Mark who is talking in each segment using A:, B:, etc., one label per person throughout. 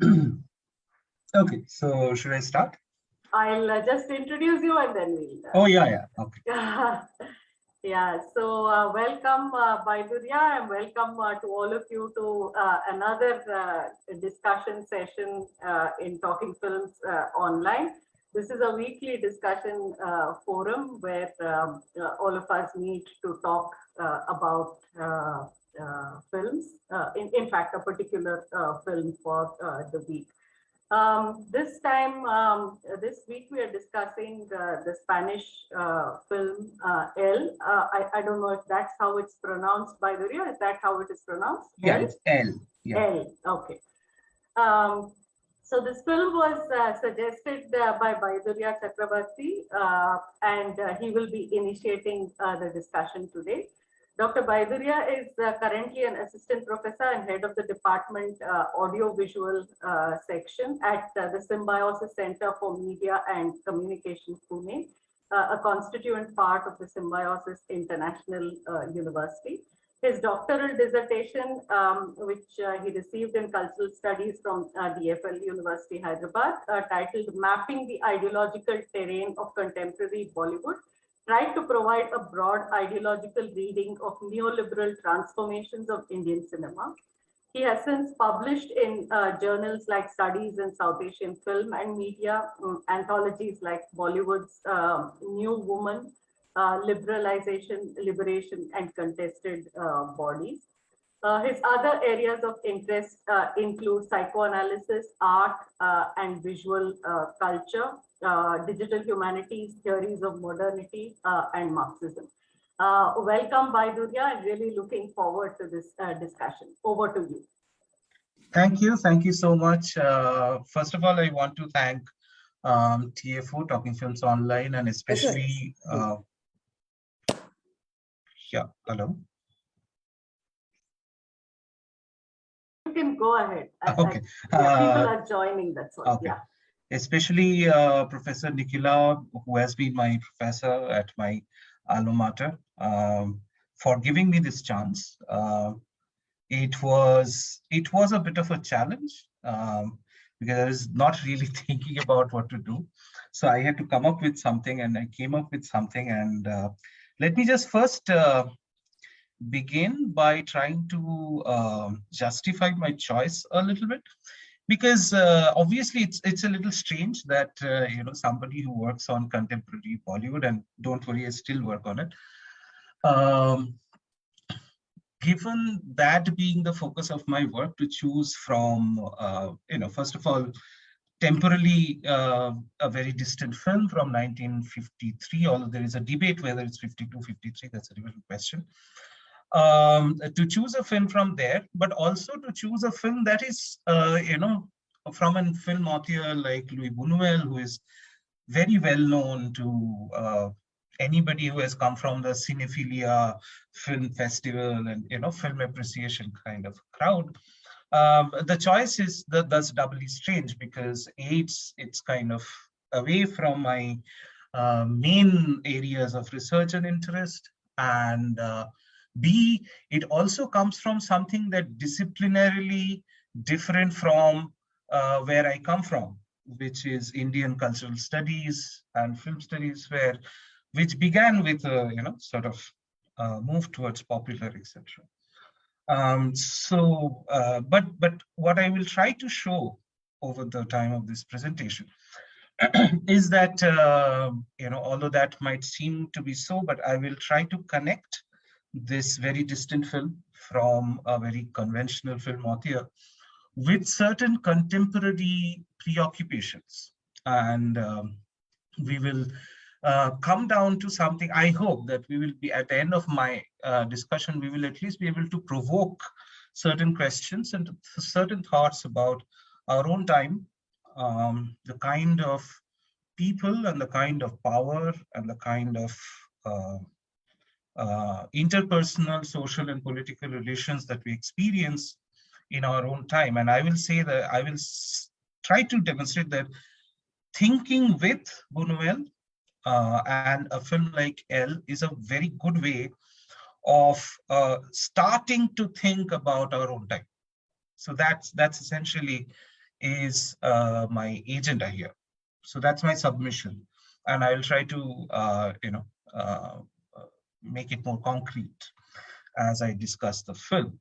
A: Okay, so should I start?
B: I'll just introduce you and then we'll.
A: Oh, yeah. Okay.
B: Yeah, so welcome, Baidurya, and welcome to all of you to another discussion session in Talking Films online. This is a weekly discussion forum where all of us meet to talk about films, in fact, a particular film for the week. This week, we are discussing the Spanish film El. I don't know if that's how it's pronounced, Baidurya. Is that how it is pronounced?
A: Yeah,
B: El?
A: it's L. Yeah.
B: El, okay. So this film was suggested by Baidurya Chakrabarti, and he will be initiating the discussion today. Dr. Baidurya is currently an assistant professor and head of the department audiovisual section at the Symbiosis Center for Media and Communication, Pune, a constituent part of the Symbiosis International University. His doctoral dissertation, which he received in cultural studies from DFL University, Hyderabad, titled Mapping the Ideological Terrain of Contemporary Bollywood, tried to provide a broad ideological reading of neoliberal transformations of Indian cinema. He has since published in journals like Studies in South Asian Film and Media, anthologies like Bollywood's New Woman, Liberalization, Liberation, and Contested Bodies. His other areas of interest include psychoanalysis, art and visual culture, digital humanities, theories of modernity, and Marxism. Welcome, Baidurya. I'm really looking forward to this discussion. Over to you.
A: Thank you. Thank you so much. First of all, I want to thank TFO, Talking Films Online, and especially... yeah, hello.
B: You can go ahead.
A: Okay.
B: People are joining, that's all.
A: Okay.
B: Yeah.
A: Especially Professor Nikhila, who has been my professor at my alma mater, for giving me this chance. It was a bit of a challenge because I was not really thinking about what to do. So I had to come up with something, and I came up with something. And let me just first begin by trying to justify my choice a little bit, because obviously it's a little strange that somebody who works on contemporary Bollywood, and don't worry, I still work on it. Given that being the focus of my work, to choose from, first of all, temporarily a very distant film from 1953, although there is a debate whether it's 52, 53, that's a different question. To choose a film from there, but also to choose a film that is, from a film author like Louis Buñuel, who is very well known to anybody who has come from the cinephilia film festival and film appreciation kind of crowd. The choice is thus doubly strange because it's kind of away from my main areas of research and interest, and B, it also comes from something that disciplinarily different from where I come from, which is Indian cultural studies and film studies, which began with a sort of move towards popular, etc. But what I will try to show over the time of this presentation is that although that might seem to be so, but I will try to connect this very distant film from a very conventional film author with certain contemporary preoccupations, and we will come down to something. I hope that we will be, at the end of my discussion, we will at least be able to provoke certain questions and certain thoughts about our own time, the kind of people and the kind of power and the kind of interpersonal, social, and political relations that we experience in our own time. And I will say that I will try to demonstrate that thinking with Buñuel and a film like El is a very good way of starting to think about our own time. So that's essentially is my agenda here. So that's my submission, and I will try to uh, make it more concrete as I discuss the film.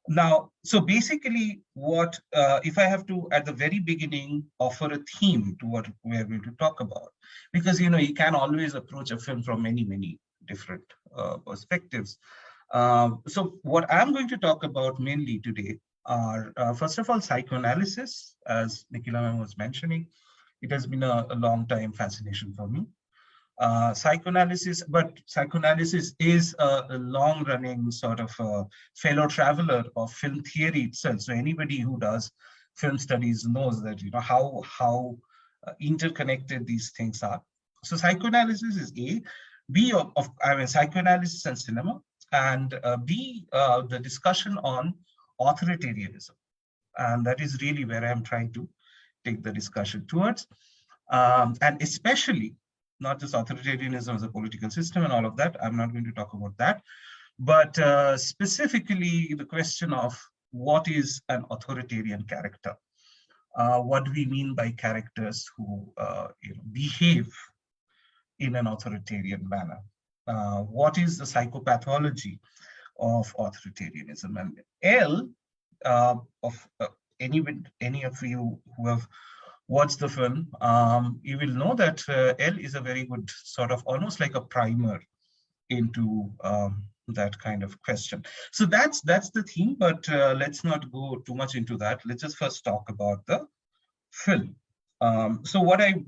A: Now, so basically, what if I have to, at the very beginning, offer a theme to what we are going to talk about? Because you can always approach a film from many different perspectives. So, what I'm going to talk about mainly today are, first of all, psychoanalysis, as Nikhila ma'am was mentioning. It has been a long time fascination for me. But psychoanalysis is a long-running sort of fellow traveler of film theory itself. So anybody who does film studies knows that how interconnected these things are. So psychoanalysis is A, B of I mean psychoanalysis and cinema, and B the discussion on authoritarianism, and that is really where I'm trying to take the discussion towards, and especially not just authoritarianism as a political system and all of that. I'm not going to talk about that, but specifically the question of what is an authoritarian character. What do we mean by characters who behave in an authoritarian manner? What is the psychopathology of authoritarianism? And L, of any of you who have watched the film, you will know that L is a very good sort of almost like a primer into that kind of question. So that's the theme, but let's not go too much into that. Let's just first talk about the film. So what I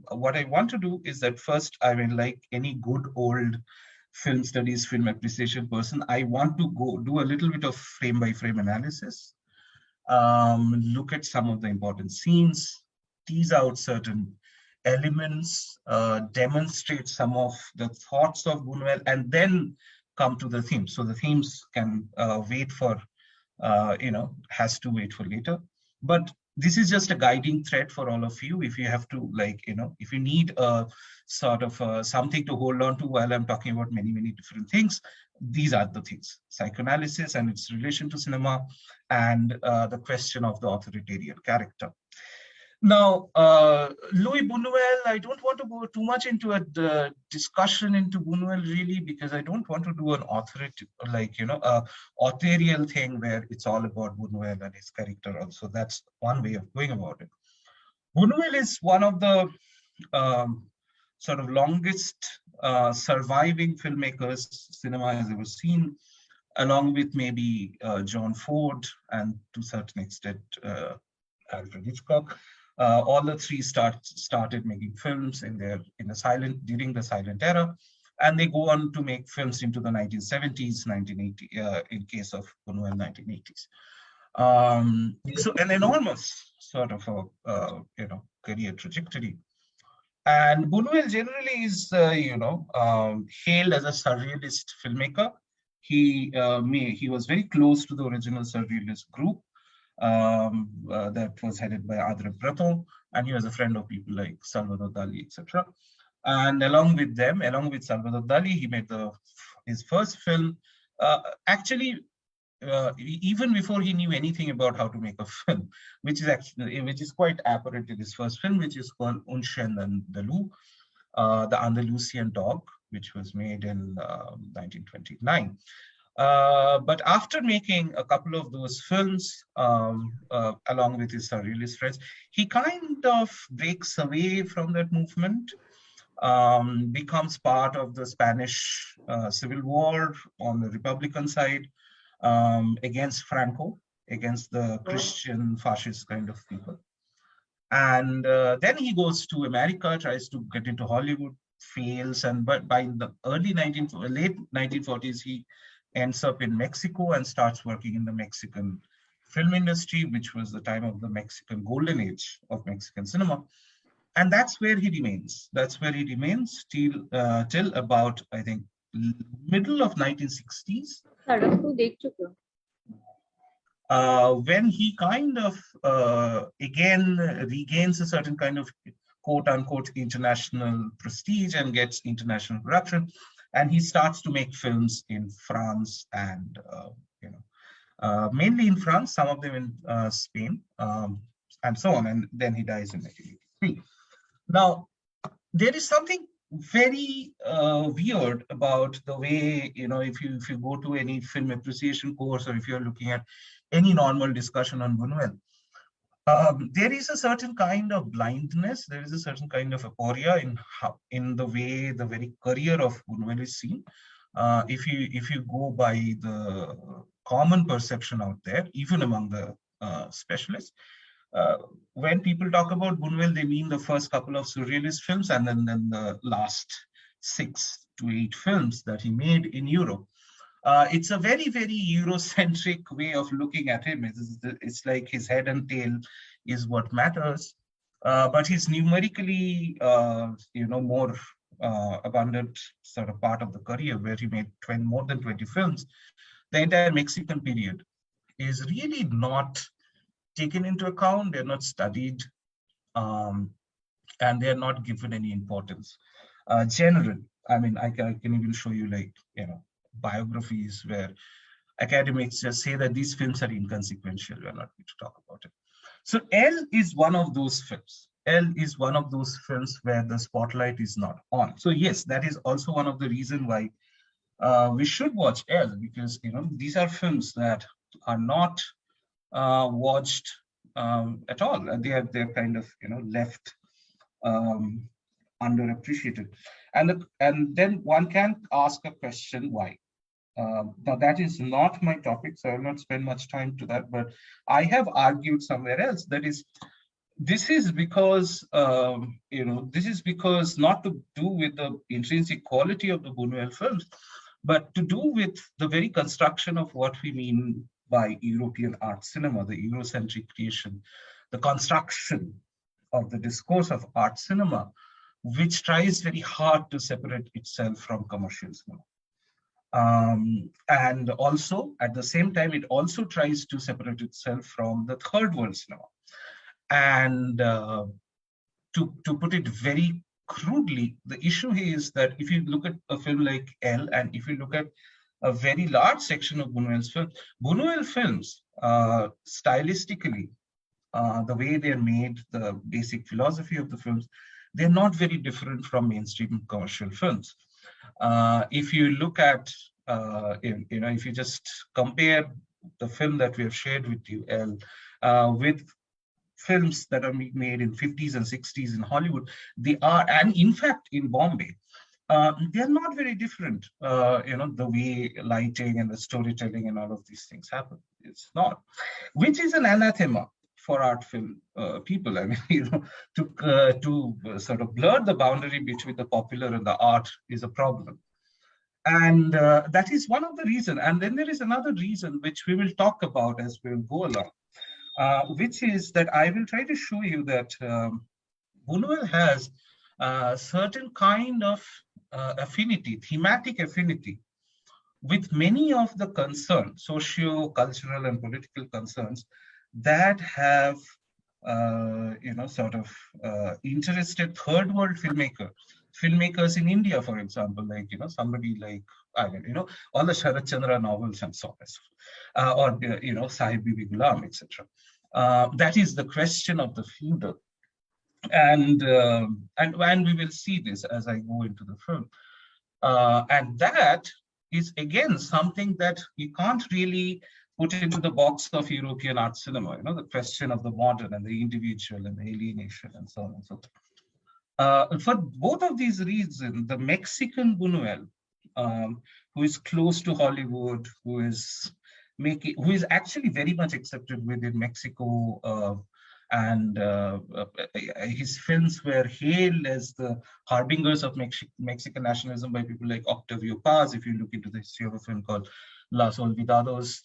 A: want to do is that first, I mean, like any good old film studies, film appreciation person, I want to go do a little bit of frame by frame analysis, look at some of the important scenes, tease out certain elements, demonstrate some of the thoughts of Buñuel, and then come to the themes. So the themes can wait for, has to wait for later. But this is just a guiding thread for all of you. If you have to, if you need a sort of something to hold on to while I'm talking about many different things, these are the things: psychoanalysis and its relation to cinema, and the question of the authoritarian character. Now, Louis Buñuel, I don't want to go too much into a discussion into Buñuel really, because I don't want to do an authorial thing where it's all about Buñuel and his character also. That's one way of going about it. Buñuel is one of the sort of longest surviving filmmakers cinema has ever seen, along with maybe John Ford and to a certain extent Alfred Hitchcock. All the three started making films during the silent era, and they go on to make films into the 1970s, 1980, in case of Buñuel, 1980s. So an enormous sort of a career trajectory. And Buñuel generally is hailed as a surrealist filmmaker. He was very close to the original surrealist group that was headed by André Breton, and he was a friend of people like Salvador Dali, etc. And along with Salvador Dali, he made his first film. Actually, even before he knew anything about how to make a film, which is quite apparent in his first film, which is called Un Chien Andalou, the Andalusian Dog, which was made in 1929. But after making a couple of those films, along with his surrealist friends, he kind of breaks away from that movement, becomes part of the Spanish Civil War on the Republican side, against Franco, against the Christian fascist kind of people. And then he goes to America, tries to get into Hollywood, fails, but by the late 1940s, he ends up in Mexico and starts working in the Mexican film industry, which was the time of the Mexican golden age of Mexican cinema. And that's where he remains. Till about, I think, middle of 1960s. When he kind of, again, regains a certain kind of quote unquote international prestige and gets international production. And he starts to make films in France and, mainly in France, some of them in Spain, and so on. And then he dies in 1983. Now, there is something very weird about the way, if you go to any film appreciation course, or if you're looking at any normal discussion on Buñuel, there is a certain kind of blindness, there is a certain kind of aporia in the way the very career of Buñuel is seen. If you go by the common perception out there, even among the specialists, when people talk about Buñuel, they mean the first couple of surrealist films, and then the last 6 to 8 films that he made in Europe. It's a very, very Eurocentric way of looking at him. It's like his head and tail is what matters, but he's numerically, more abundant sort of part of the career, where he made more than 20 films. The entire Mexican period is really not taken into account. They're not studied, and they're not given any importance. General, I mean, I can even show you, like, biographies where academics just say that these films are inconsequential. We're not going to talk about it. So L is one of those films. L is one of those films where the spotlight is not on. So yes, that is also one of the reasons why we should watch L, because these are films that are not watched at all. They're kind of left underappreciated, and then one can ask a question, why? Now that is not my topic, so I will not spend much time to that. But I have argued somewhere else that this is because this is because not to do with the intrinsic quality of the Buñuel films, but to do with the very construction of what we mean by European art cinema, the Eurocentric creation, the construction of the discourse of art cinema, which tries very hard to separate itself from commercial cinema. And also, at the same time, it also tries to separate itself from the third world cinema. And to put it very crudely, the issue here is that if you look at a film like L, and if you look at a very large section of Buñuel's films, Buñuel films, stylistically, the way they're made, the basic philosophy of the films, they're not very different from mainstream commercial films. If you look at, if you just compare the film that we have shared with you, L, with films that are made in 50s and 60s in Hollywood, they are, and in fact in Bombay, they're not very different. The way lighting and the storytelling and all of these things happen, it's not, which is an anathema for art film people. I mean, to sort of blur the boundary between the popular and the art is a problem. And that is one of the reasons. And then there is another reason, which we will talk about as we'll go along, which is that I will try to show you that Buñuel has a certain kind of affinity, thematic affinity, with many of the concerns, socio-cultural and political concerns, that have, interested third world filmmakers in India, for example, like, somebody like, all the Sharat Chandra novels and so on, or, Sahib Bibi Ghulam, etc. That is the question of the feudal. And we will see this as I go into the film. And that is, again, something that you can't really put into the box of European art cinema, the question of the modern and the individual and the alienation and so on and so forth. For both of these reasons, the Mexican Buñuel, who is close to Hollywood, who is actually very much accepted within Mexico, and his films were hailed as the harbingers of Mexican nationalism by people like Octavio Paz, if you look into the history of a film called Los Olvidados.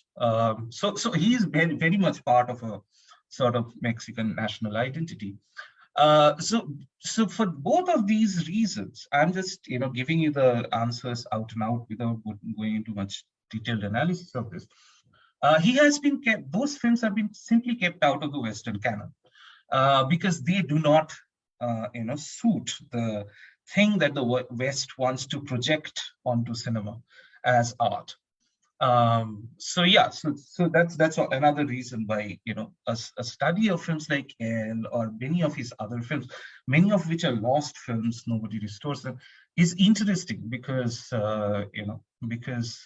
A: So he is very, very much part of a sort of Mexican national identity. So for both of these reasons, I'm just giving you the answers out and out without going into much detailed analysis of this. He has been kept; those films have been simply kept out of the Western canon because they do not, suit the thing that the West wants to project onto cinema as art. So yeah, so that's another reason why, you know, a study of films like L or many of his other films, many of which are lost films, nobody restores them, is interesting because you know, because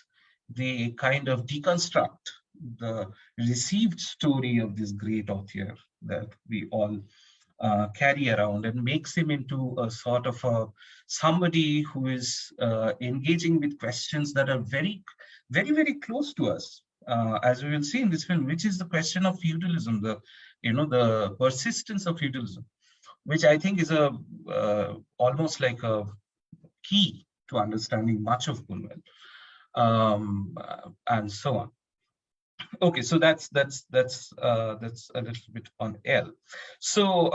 A: they kind of deconstruct the received story of this great author that we all carry around, and makes him into a sort of a somebody who is engaging with questions that are very close to us, as we will see in this film, which is the question of feudalism, the, you know, the persistence of feudalism, which I think is a almost like a key to understanding much of Bunwell, and so on. Okay, so that's a little bit on L. So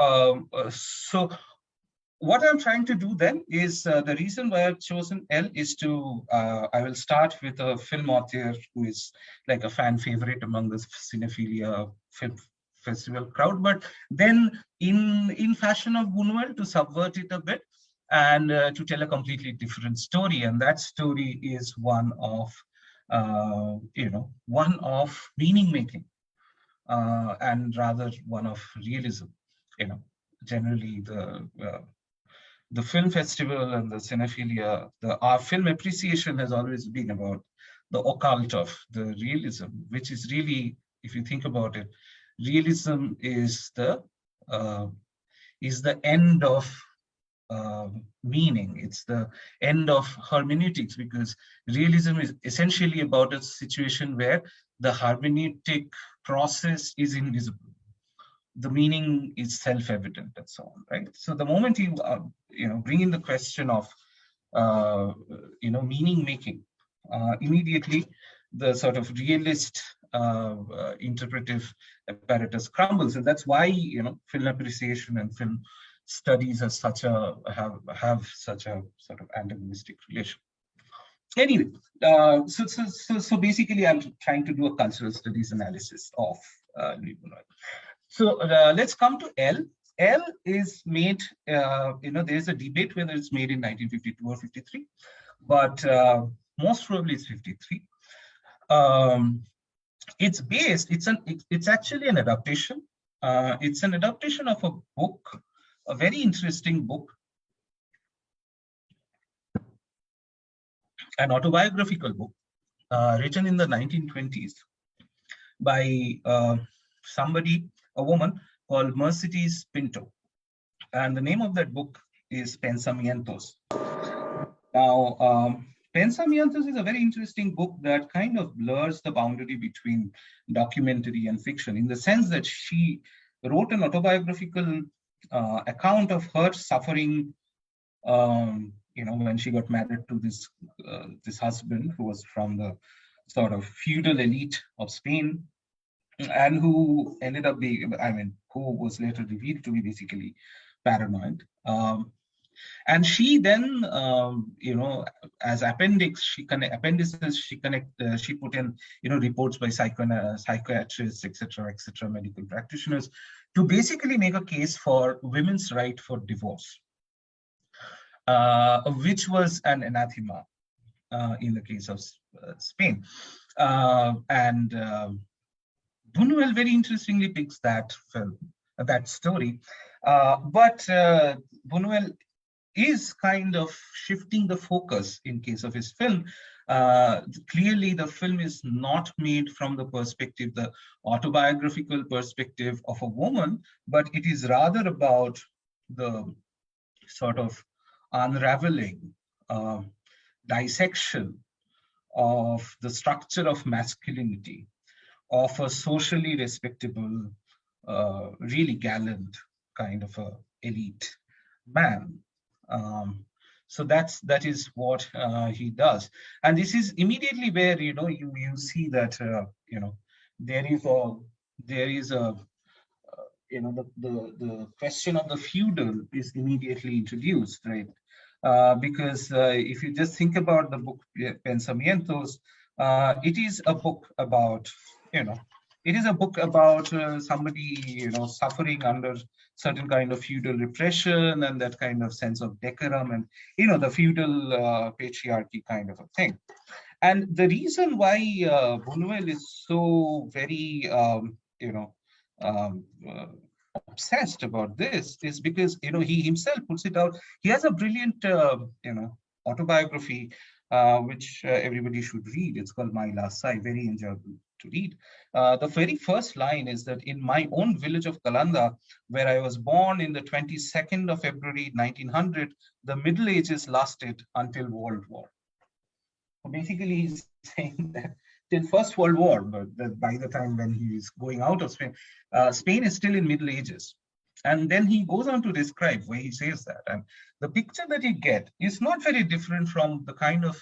A: what I'm trying to do then is, the reason why I've chosen L is to, I will start with a film author who is like a fan favorite among the cinephilia film festival crowd, but then in fashion of Bunwell, to subvert it a bit and to tell a completely different story. And that story is one of, you know, one of meaning making, and rather one of realism. You know, generally the film festival and the cinephilia, our film appreciation has always been about the occult of the realism, which is really, if you think about it, realism uh, is the end of meaning. It's the end of hermeneutics, because realism is essentially about a situation where the hermeneutic process is invisible, the meaning is self-evident, and so on, right? So the moment you you know, bring in the question of you know, meaning making, immediately the sort of realist interpretive apparatus crumbles, and that's why, you know, film appreciation and film studies are such a have such a sort of antagonistic relation. Anyway, so basically, I'm trying to do a cultural studies analysis of Louis Buñuel. So let's come to L. L is made, you know, there's a debate whether it's made in 1952 or 53, but most probably it's 53. It's based, it's actually an adaptation. It's an adaptation of a book, a very interesting book, an autobiographical book written in the 1920s by somebody, a woman called Mercedes Pinto. And the name of that book is Pensamientos. Now, Pensamientos is a very interesting book that kind of blurs the boundary between documentary and fiction, in the sense that she wrote an autobiographical account of her suffering, you know, when she got married to this husband who was from the sort of feudal elite of Spain, and who ended up being, I mean, who was later revealed to be basically paranoid. And she then, you know, as appendices, she put in, you know, reports by psychiatrists, etc., medical practitioners, to basically make a case for women's right for divorce, which was an anathema in the case of Spain. And Buñuel very interestingly picks that film, that story, but Buñuel is kind of shifting the focus in case of his film. Clearly, the film is not made from the perspective, the autobiographical perspective of a woman, but it is rather about the sort of unraveling, dissection of the structure of masculinity, of a socially respectable, really gallant kind of a elite man. So that is what he does, and this is immediately where, you know, you see that you know, there is a you know, the question of the feudal is immediately introduced, right? Because if you just think about the book Pensamientos, it is a book about, you know, it is a book about somebody, you know, suffering under certain kind of feudal repression and that kind of sense of decorum and, you know, the feudal patriarchy kind of a thing. And the reason why Buñuel is so very, um, uh, obsessed about this is because, he himself puts it out. He has a brilliant, autobiography, which everybody should read. It's called My Last Sigh, very enjoyable to read. The very first line is that in my own village of Kalanda, where I was born in the 22nd of February, 1900, the Middle Ages lasted until World War. So basically, he's saying that till First World War, but that by the time when he is going out of Spain, Spain is still in Middle Ages. And then he goes on to describe where he says that. And the picture that you get is not very different from the kind of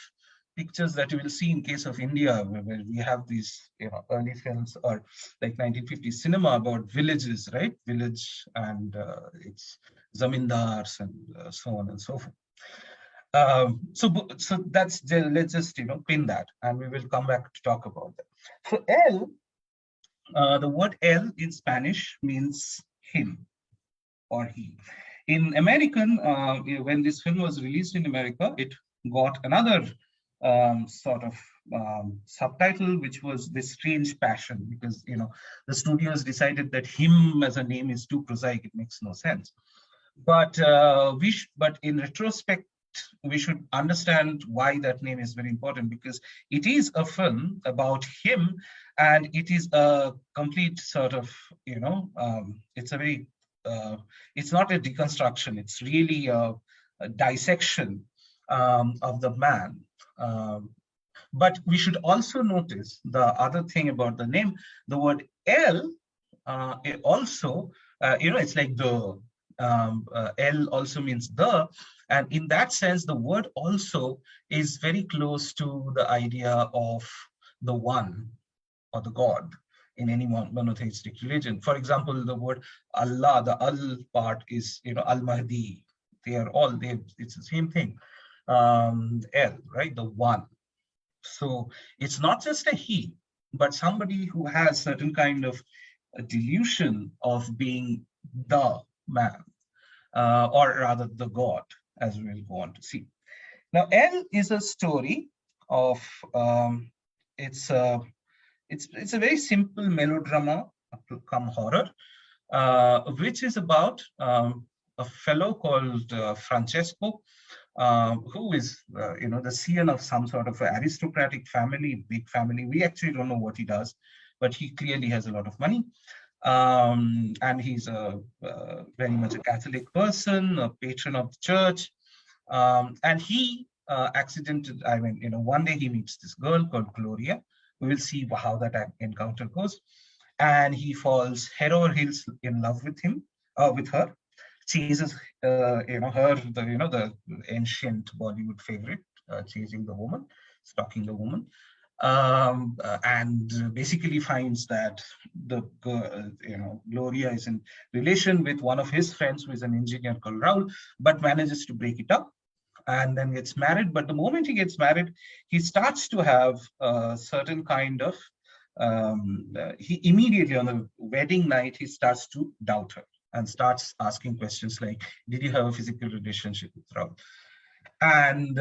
A: pictures that you will see in case of India, where we have these early films or like 1950s cinema about villages, right? Village and its zamindars and so on and so forth. So that's let's just pin that, and we will come back to talk about that. So L, the word L in Spanish means him or he. In American, when this film was released in America, it got another sort of subtitle, which was This Strange Passion, because the studios decided that him as a name is too prosaic; it makes no sense. But but in retrospect, we should understand why that name is very important, because it is a film about him, and it is a complete sort of it's a very it's not a deconstruction, it's really a dissection of the man. But we should also notice the other thing about the name. The word L, it also it's like the L also means the, and in that sense, the word also is very close to the idea of the one or the God in any monotheistic religion. For example, the word Allah, the Al part is, Al-Mahdi. It's the same thing. L, right? The one. So it's not just a he, but somebody who has certain kind of a delusion of being the man, or rather the God, as we'll go on to see. Now, L is a story of it's a very simple melodrama come horror, which is about a fellow called Francesco, who is the scion of some sort of aristocratic family, big family. We actually don't know what he does, but he clearly has a lot of money. And he's very much a Catholic person, a patron of the church. And he one day he meets this girl called Gloria. We will see how that encounter goes. And he falls head over heels in love with her, chases, the ancient Bollywood favorite, chasing the woman, stalking the woman. And basically finds that the Gloria is in relation with one of his friends who is an engineer called Raul, but manages to break it up and then gets married. But the moment he gets married, he starts to have a certain kind of he immediately on the wedding night he starts to doubt her and starts asking questions like, did you have a physical relationship with Raul? And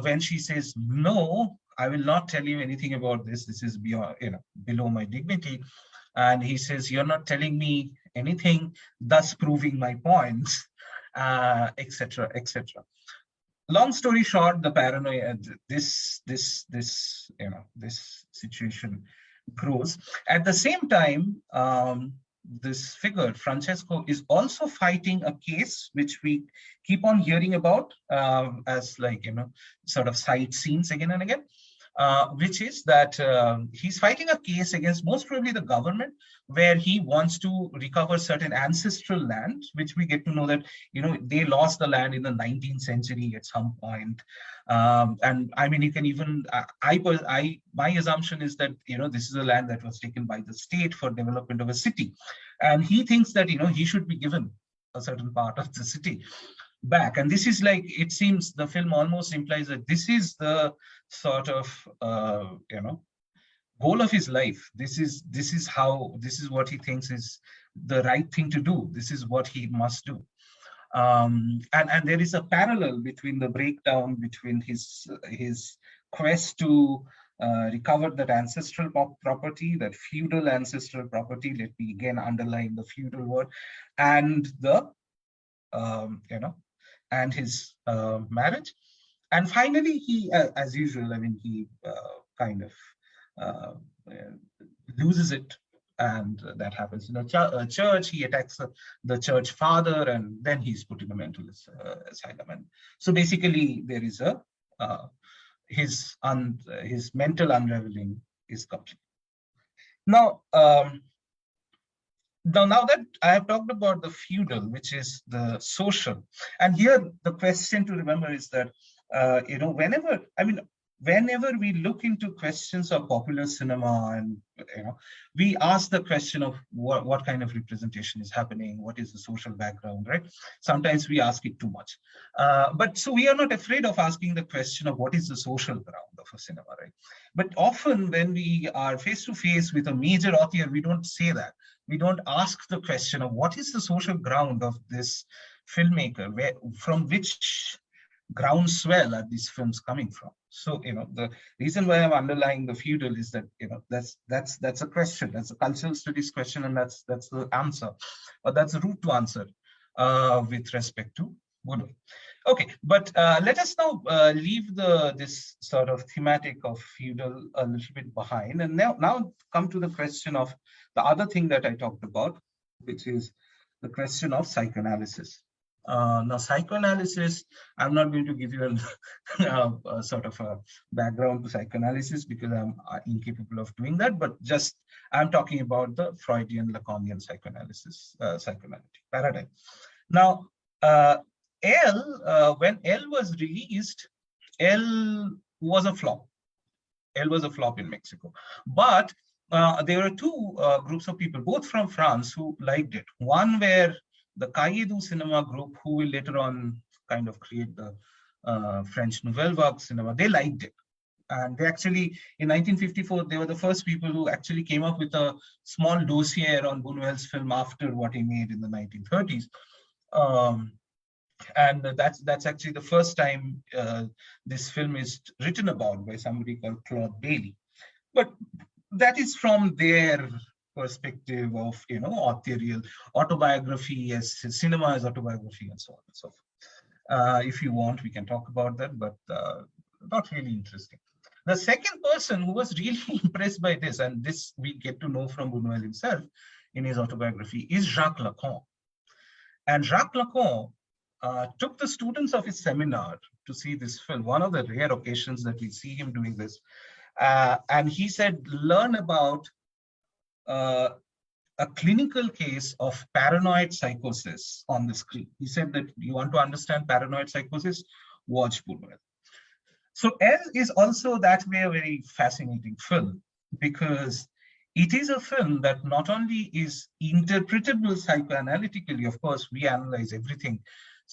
A: when she says no, I will not tell you anything about this. This is beyond, below my dignity. And he says, you're not telling me anything, thus proving my points, etc., etc. Long story short, the paranoia, this situation grows. At the same time, this figure, Francesco, is also fighting a case which we keep on hearing about as sort of side scenes again and again, which is that he's fighting a case against most probably the government, where he wants to recover certain ancestral land, which we get to know that, they lost the land in the 19th century at some point. And I mean, you can even, my assumption is that, this is a land that was taken by the state for development of a city. And he thinks that, he should be given a certain part of the city back. And this is like, it seems the film almost implies that this is the sort of, goal of his life. This is what he thinks is the right thing to do. This is what he must do. And there is a parallel between the breakdown between his quest to recover that ancestral property, that feudal ancestral property. Let me again underline the feudal word, and the and his marriage. And finally, he, as usual, I mean, he kind of uh, uh, loses it, and that happens in a church. He attacks the church father, and then he's put in a mental asylum. And so basically, there is a his mental unraveling is complete. Now, now that I have talked about the feudal, which is the social, and here the question to remember is that whenever we look into questions of popular cinema, and we ask the question of what kind of representation is happening, what is the social background, right? Sometimes we ask it too much, but so we are not afraid of asking the question of what is the social ground of a cinema, right? But often when we are face to face with a major author, we don't say that. We don't ask the question of what is the social ground of this filmmaker, from which groundswell are these films coming from. So the reason why I'm underlying the feudal is that that's a question, that's a cultural studies question, and that's the answer, or that's the route to answer with respect to Buddha. Okay, but let us now leave this sort of thematic of feudal a little bit behind, and now come to the question of the other thing that I talked about, which is the question of psychoanalysis. Now, psychoanalysis, I'm not going to give you a sort of a background to psychoanalysis because I'm incapable of doing that, but just I'm talking about the Freudian Lacanian psychoanalysis, psychoanalytic paradigm. Now, when L was released, L was a flop. L was a flop in Mexico. But there were two groups of people, both from France, who liked it. One were the Cahiers du Cinema group, who will later on kind of create the French Nouvelle Vague cinema. They liked it. And they actually, in 1954, they were the first people who actually came up with a small dossier on Buñuel's film after what he made in the 1930s. And that's actually the first time this film is written about by somebody called Claude Bailey. But that is from their perspective of authorial autobiography, as cinema as autobiography, and so on and so forth. If you want, we can talk about that, but not really interesting. The second person who was really impressed by this, and this we get to know from Buñuel himself in his autobiography, is Jacques Lacan. And Jacques Lacan took the students of his seminar to see this film, one of the rare occasions that we see him doing this. And he said, learn about a clinical case of paranoid psychosis on the screen. He said that you want to understand paranoid psychosis, watch Buñuel. So L is also that way a very fascinating film, because it is a film that not only is interpretable psychoanalytically, of course, we analyze everything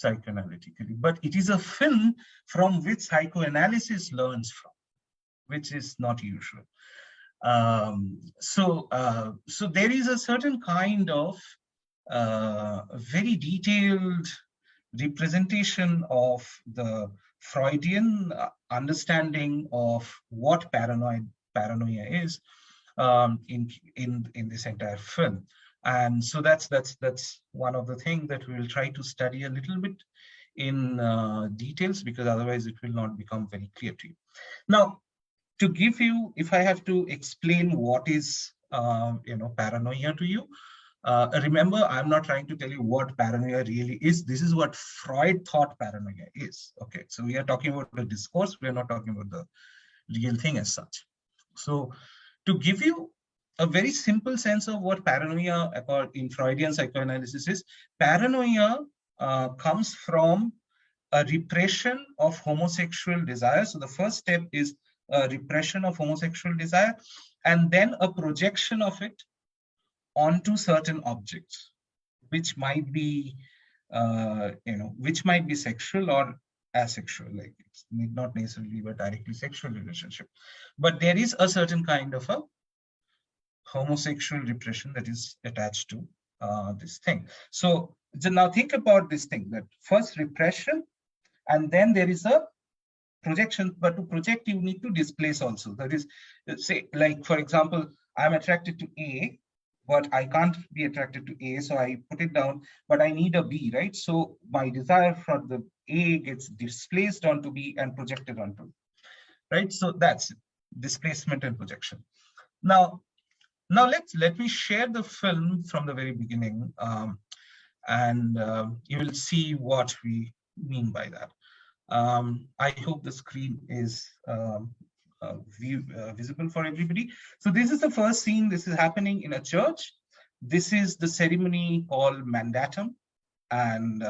A: psychoanalytically, but it is a film from which psychoanalysis learns from, which is not usual. So there is a certain kind of very detailed representation of the Freudian understanding of what paranoia is in this entire film. And so that's one of the things that we will try to study a little bit in details, because otherwise it will not become very clear to you. Now, to give you, if I have to explain what is paranoia to you, remember, I'm not trying to tell you what paranoia really is. This is what Freud thought paranoia is. Okay, so we are talking about the discourse. We are not talking about the real thing as such. So to give you a very simple sense of what paranoia in Freudian psychoanalysis is, paranoia comes from a repression of homosexual desire. So the first step is a repression of homosexual desire, and then a projection of it onto certain objects, which might be, which might be sexual or asexual. Like it need not necessarily be a directly sexual relationship, but there is a certain kind of a homosexual repression that is attached to this thing. So now think about this thing: that first repression, and then there is a projection, but to project, you need to displace also. That is, say, like, for example, I'm attracted to A, but I can't be attracted to A, so I put it down, but I need a B, right? So my desire for the A gets displaced onto B and projected onto B, right? So that's displacement and projection. Now, let me share the film from the very beginning, and you will see what we mean by that. I hope the screen is visible for everybody. So this is the first scene. This is happening in a church. This is the ceremony called mandatum, and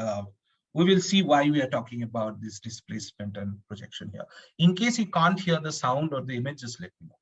A: we will see why we are talking about this displacement and projection here. In case you can't hear the sound or the image, just let me know.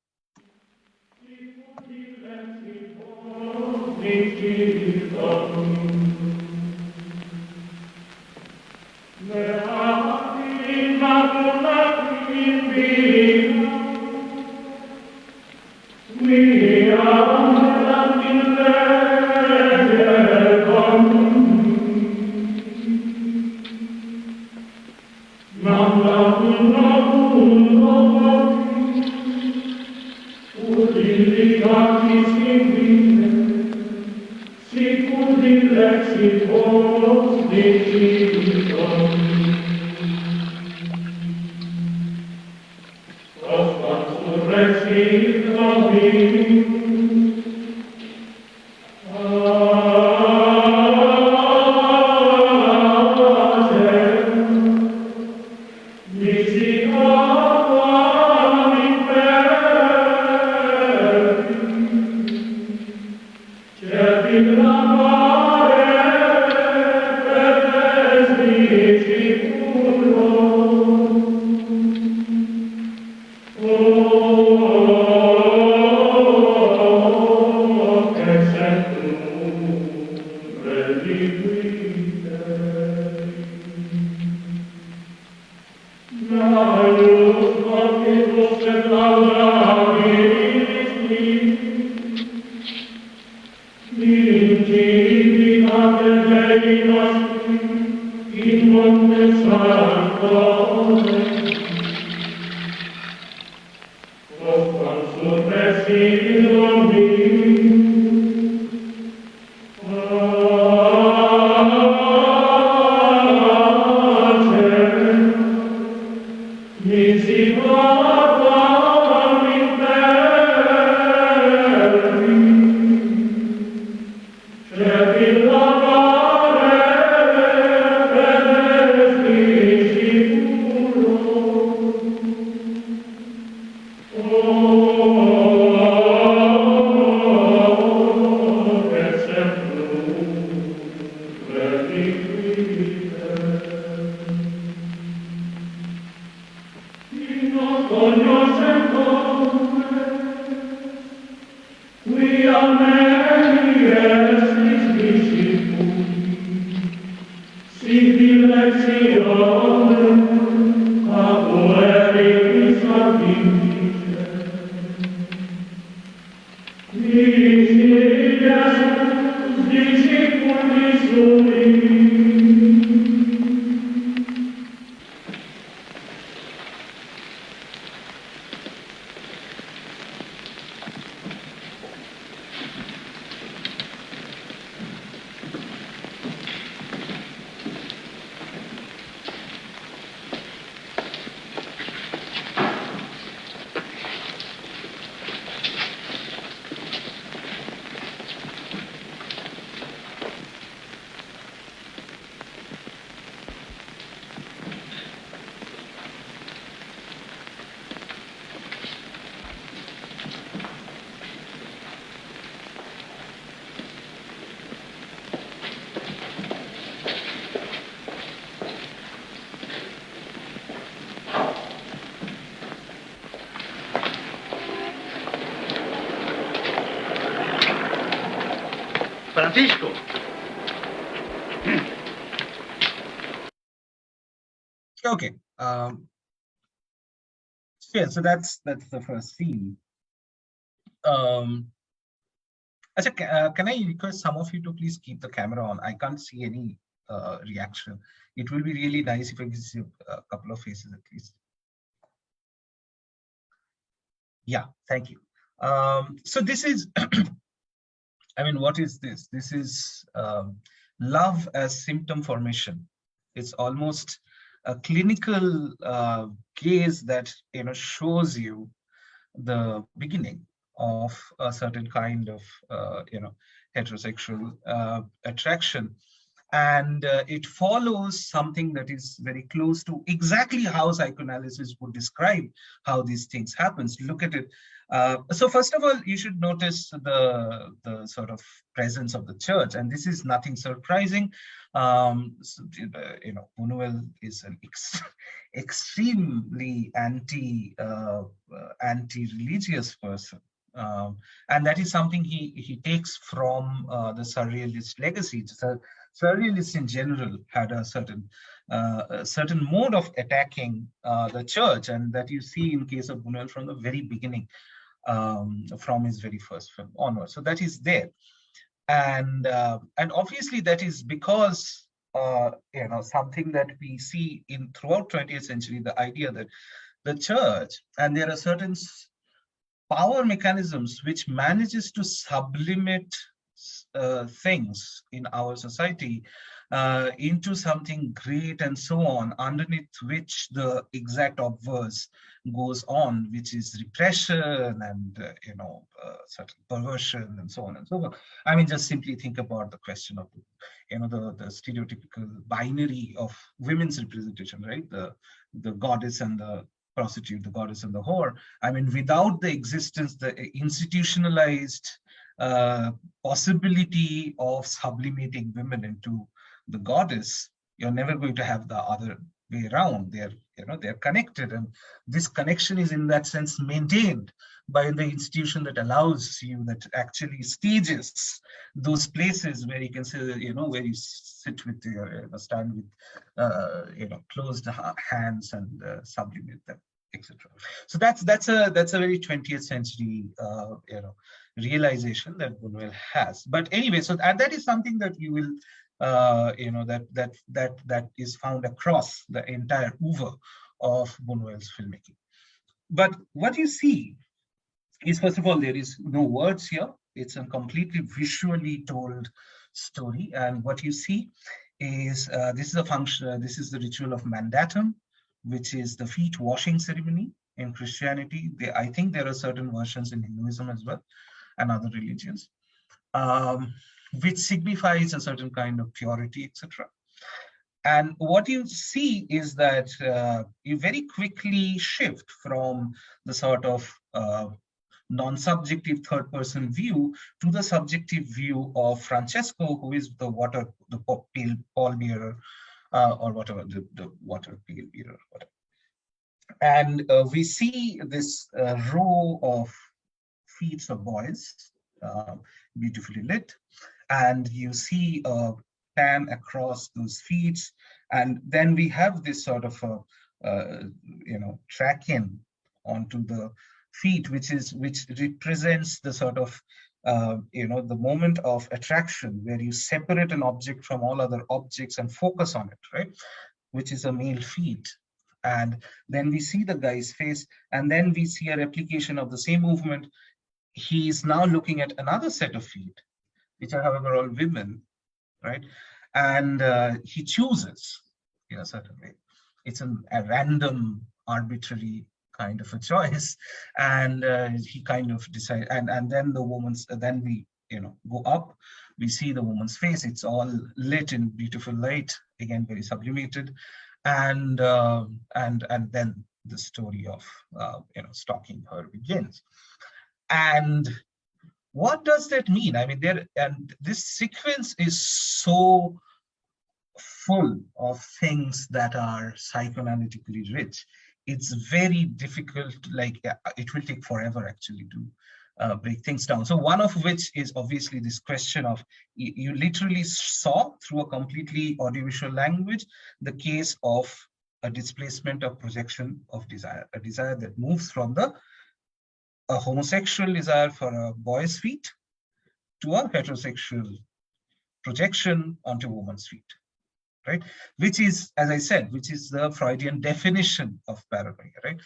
C: Francisco.
A: Okay. Yeah, so that's the first scene. Acha, can I request some of you to please keep the camera on? I can't see any reaction. It will be really nice if I can see a couple of faces at least. Yeah, thank you. So this is, I mean, what is this? This is love as symptom formation. It's almost a clinical gaze that shows you the beginning of a certain kind of heterosexual attraction, and it follows something that is very close to exactly how psychoanalysis would describe how these things happens. Look at it. So first of all, you should notice the sort of presence of the church, and this is nothing surprising. Buñuel is an extremely anti-religious person. And that is something he takes from the surrealist legacy. So surrealists in general had a certain mode of attacking the church, and that you see in case of Buñuel from the very beginning, from his very first film onward. So that is there, and obviously that is because something that we see in throughout 20th century, the idea that the church, and there are certain power mechanisms which manages to sublimate things in our society into something great and so on, underneath which the exact obverse goes on, which is repression and certain perversion and so on and so on. I mean, just simply think about the question of the stereotypical binary of women's representation, right? The goddess and the prostitute, the goddess and the whore. I mean, without the existence, the institutionalized possibility of sublimating women into the goddess, you're never going to have the other way around. They're connected, and this connection is in that sense maintained by the institution that allows you, that actually stages those places where you can say, where you sit with your stand with closed hands and sublimate them, etc. So that's a very 20th century realization that Buñuel has. But anyway, so that is something that you will that is found across the entire oeuvre of Buñuel's filmmaking. But what you see is, first of all, there is no words here. It's a completely visually told story, and what you see is this is a function. This is the ritual of mandatum, which is the feet washing ceremony in Christianity. I think there are certain versions in Hinduism as well and other religions, which signifies a certain kind of purity, etc. And what you see is that you very quickly shift from the sort of non-subjective third-person view to the subjective view of Francesco, who is the pallbearer, or whatever, the water pail bearer, whatever. And we see this row of feet of boys, beautifully lit, and you see a pan across those feet, and then we have this sort of track-in onto the feet, which represents the sort of the moment of attraction, where you separate an object from all other objects and focus on it, right? Which is a male feet. And then we see the guy's face, and then we see a replication of the same movement. He is now looking at another set of feet, which are, however, all women, right? And he chooses in a certain way. It's a random, arbitrary kind of a choice, and he kind of decides. And then the woman's. Then we go up. We see the woman's face. It's all lit in beautiful light, again very sublimated, and then the story of stalking her begins. And what does that mean? I mean, this sequence is so full of things that are psychoanalytically rich. It's very difficult, it will take forever actually to break things down. So one of which is obviously this question of, you literally saw through a completely audiovisual language, the case of a displacement of projection of desire, a desire that moves from a homosexual desire for a boy's feet to a heterosexual projection onto a woman's feet, right? Which is, as I said, which is the Freudian definition of paranoia, right?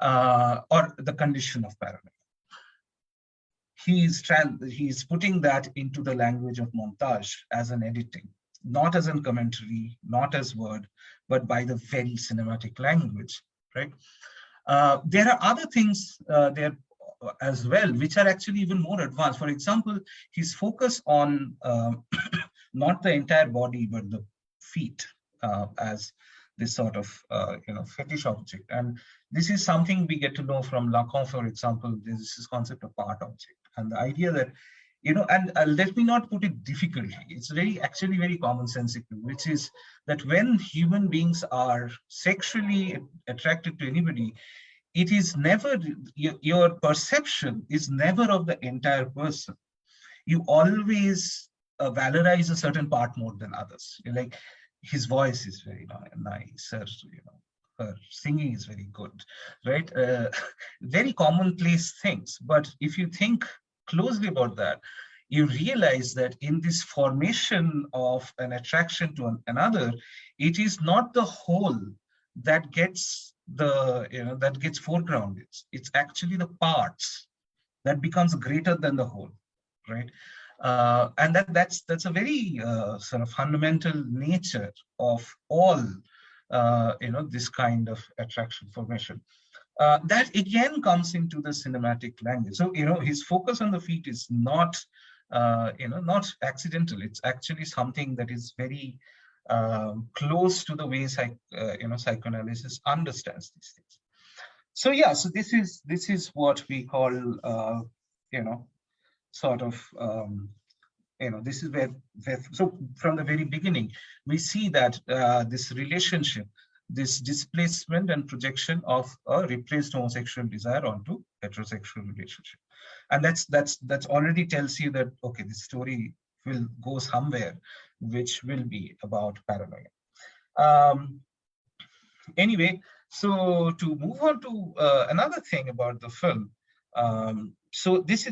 A: or the condition of paranoia. He's putting that into the language of montage as an editing, not as a commentary, not as word, but by the very cinematic language, right? There are other things there as well, which are actually even more advanced. For example, his focus on not the entire body, but the feet as this sort of fetish object. And this is something we get to know from Lacan, for example. This is concept of part object, and the idea that and let me not put it difficultly. It's actually very commonsensical, which is that when human beings are sexually attracted to anybody, it is never, your perception is never of the entire person. You always valorize a certain part more than others. You're like, his voice is very nice, her singing is very good, right? Very commonplace things. But if you think closely about that, you realize that in this formation of an attraction to another, it is not the whole that gets that gets foregrounded. It's actually the parts that becomes greater than the whole, right? And that's a very sort of fundamental nature of all this kind of attraction formation. That again comes into the cinematic language. So his focus on the feet is not not accidental. It's actually something that is very close to the way psychoanalysis understands these things. So yeah, so this is what we call sort of this is where so from the very beginning we see that this relationship, this displacement and projection of a repressed homosexual desire onto heterosexual relationship, and that's already tells you that okay, this story will go somewhere which will be about paranoia. Anyway, so to move on to another thing about the film, so this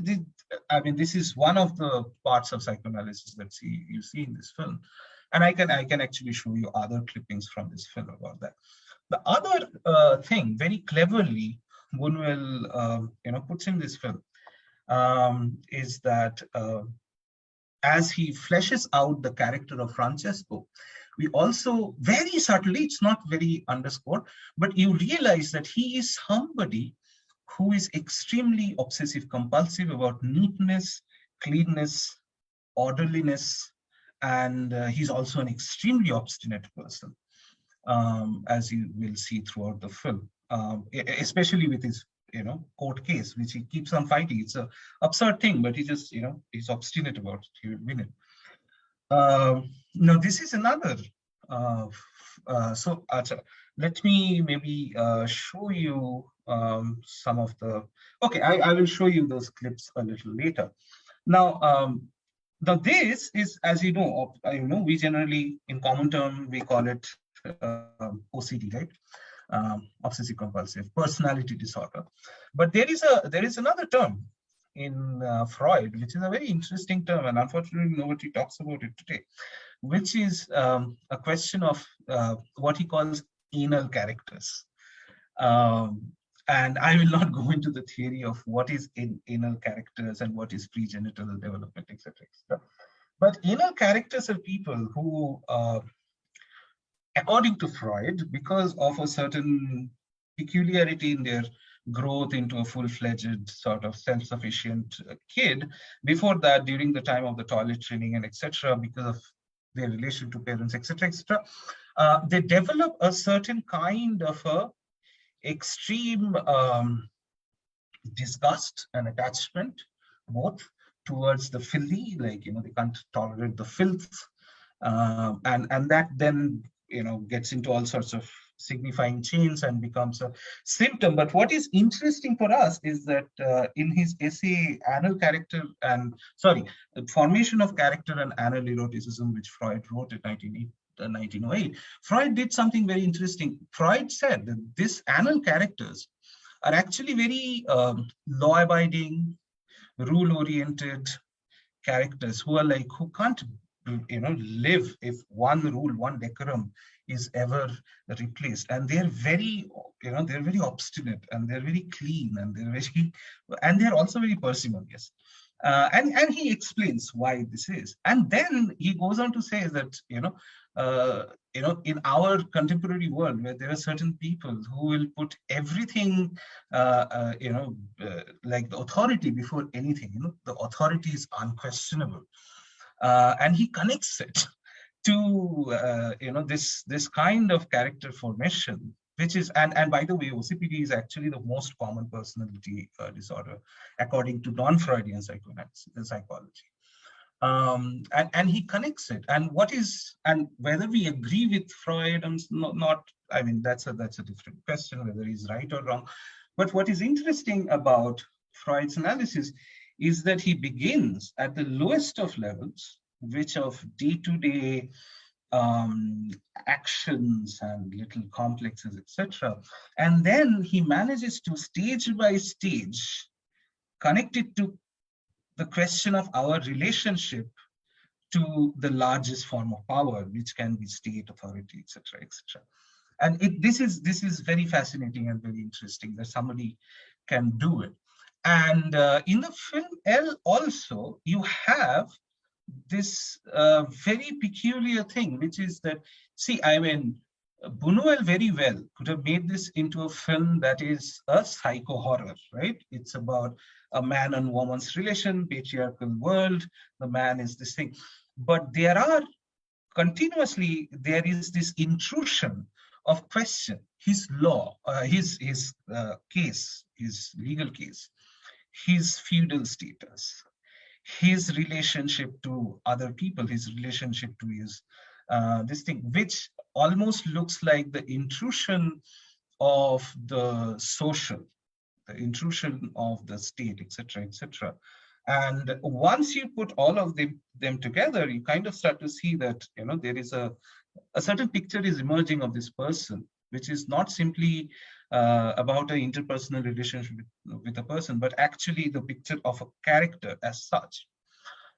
A: is one of the parts of psychoanalysis that you see in this film, and I can actually show you other clippings from this film about that. The other thing, very cleverly, Buñuel puts in this film is that as he fleshes out the character of Francesco, we also very subtly, it's not very underscored, but you realize that he is somebody who is extremely obsessive compulsive about neatness, cleanness, orderliness, and he's also an extremely obstinate person, as you will see throughout the film, especially with his court case, which he keeps on fighting. It's an absurd thing, but he just he's obstinate about it. He will win it. Now this is another. So let me maybe show you some of the. Okay, I will show you those clips a little later. Now, this is, as you know, we generally, in common term, we call it OCD, right? Obsessive compulsive personality disorder. But there is another term in Freud, which is a very interesting term, and unfortunately nobody talks about it today, which is a question of what he calls anal characters. And I will not go into the theory of what is anal characters and what is pregenital development, etc. But anal characters are people who, according to Freud, because of a certain peculiarity in their growth into a full-fledged sort of self-sufficient kid, before that, during the time of the toilet training and etc., because of their relation to parents, etc., they develop a certain kind of a extreme disgust and attachment, both towards the filthy, like they can't tolerate the filth, and that then gets into all sorts of signifying chains and becomes a symptom. But what is interesting for us is that in his essay Formation of Character and Anal Eroticism, which Freud wrote in 1908, Freud did something very interesting. Freud said that these anal characters are actually very law-abiding, rule-oriented characters who can't live if one rule, one decorum is ever replaced. And they're very, they're very obstinate, and they're very clean, and they're also very parsimonious. And he explains why this is. And then he goes on to say that, in our contemporary world, where there are certain people who will put everything, like the authority before anything, the authority is unquestionable. And he connects it to, this kind of character formation, which is, and by the way, OCPD is actually the most common personality disorder, according to non-Freudian psychology. And he connects it. And whether we agree with Freud and not, I mean, that's a different question, whether he's right or wrong. But what is interesting about Freud's analysis is that he begins at the lowest of levels, which of day-to-day actions and little complexes, etc. And then he manages to stage by stage connect it to the question of our relationship to the largest form of power, which can be state, authority, etc., etc. And this is very fascinating and very interesting that somebody can do it. And in the film L also, you have this very peculiar thing, which is that, see, I mean, Buñuel very well could have made this into a film that is a psycho horror, right? It's about a man and woman's relation, patriarchal world, the man is this thing. But there is this intrusion of question, his law, his case, his legal case, his feudal status, his relationship to other people, his relationship to his this thing, which almost looks like the intrusion of the social, the intrusion of the state, etc., etc. And once you put all of them together, you kind of start to see that, there is a certain picture is emerging of this person, which is not simply about an interpersonal relationship with a person, but actually the picture of a character as such.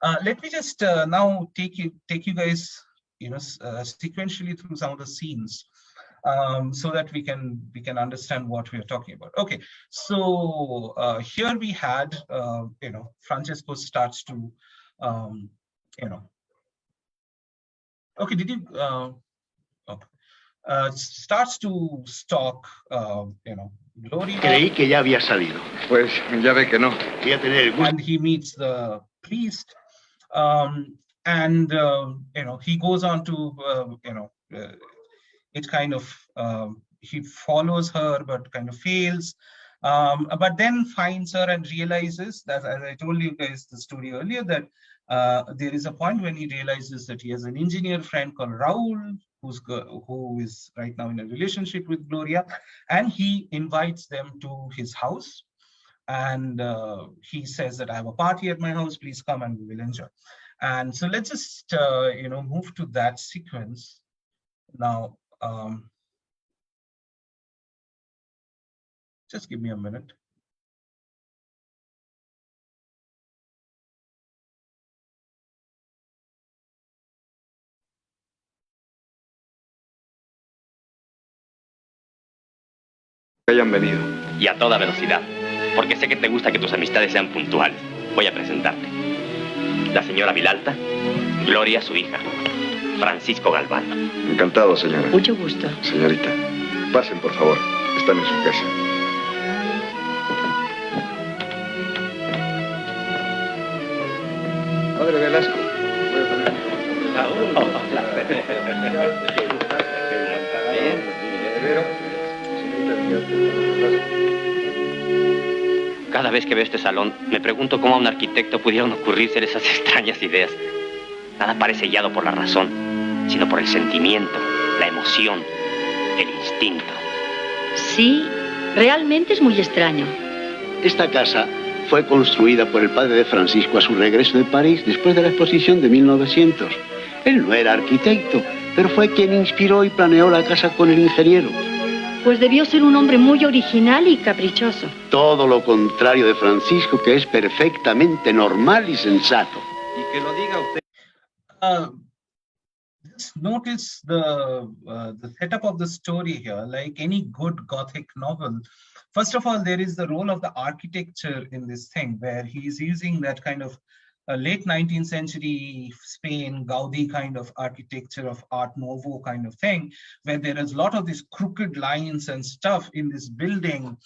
A: Let me just now take you guys, sequentially through some of the scenes, so that we can understand what we are talking about. Okay, so here we had, Francesco starts to, okay, did you? Okay. Starts to stalk, Gloria.
C: Creí que ya había salido.
D: Pues ya ve que no.
C: Voy a tener el gusto.
A: And he meets the priest, and he goes on to, it kind of, he follows her, but kind of fails, but then finds her and realizes that, as I told you guys the story earlier, that there is a point when he realizes that he has an engineer friend called Raul, who is right now in a relationship with Gloria, and he invites them to his house. And he says that I have a party at my house, please come and we will enjoy. And so let's just, move to that sequence now. Just give me a minute.
D: Que hayan venido.
E: Y a toda velocidad, porque sé que te gusta que tus amistades sean puntuales. Voy a presentarte. La señora Vilalta, Gloria, su hija, Francisco Galván.
D: Encantado, señora.
F: Mucho gusto.
D: Señorita, pasen, por favor. Están en su casa. Padre Velasco.
E: Cada vez que veo este salón, me pregunto cómo a un arquitecto pudieron ocurrirse esas extrañas ideas. Nada parece guiado por la razón, sino por el sentimiento, la emoción, el instinto.
F: Sí, realmente es muy extraño.
C: Esta casa fue construida por el padre de Francisco a su regreso de París después de la exposición de 1900. Él no era arquitecto, pero fue quien inspiró y planeó la casa con el ingeniero.
F: Pues debió ser un hombre muy original y caprichoso.
C: Todo lo contrario de Francisco, que es perfectamente normal y sensato.
D: Y que lo diga usted.
A: Just notice the setup of the story here. Like any good Gothic novel, first of all, there is the role of the architecture in this thing, where he's using that kind of late 19th century Spain Gaudi kind of architecture of Art Nouveau kind of thing, where there is a lot of these crooked lines and stuff in this building,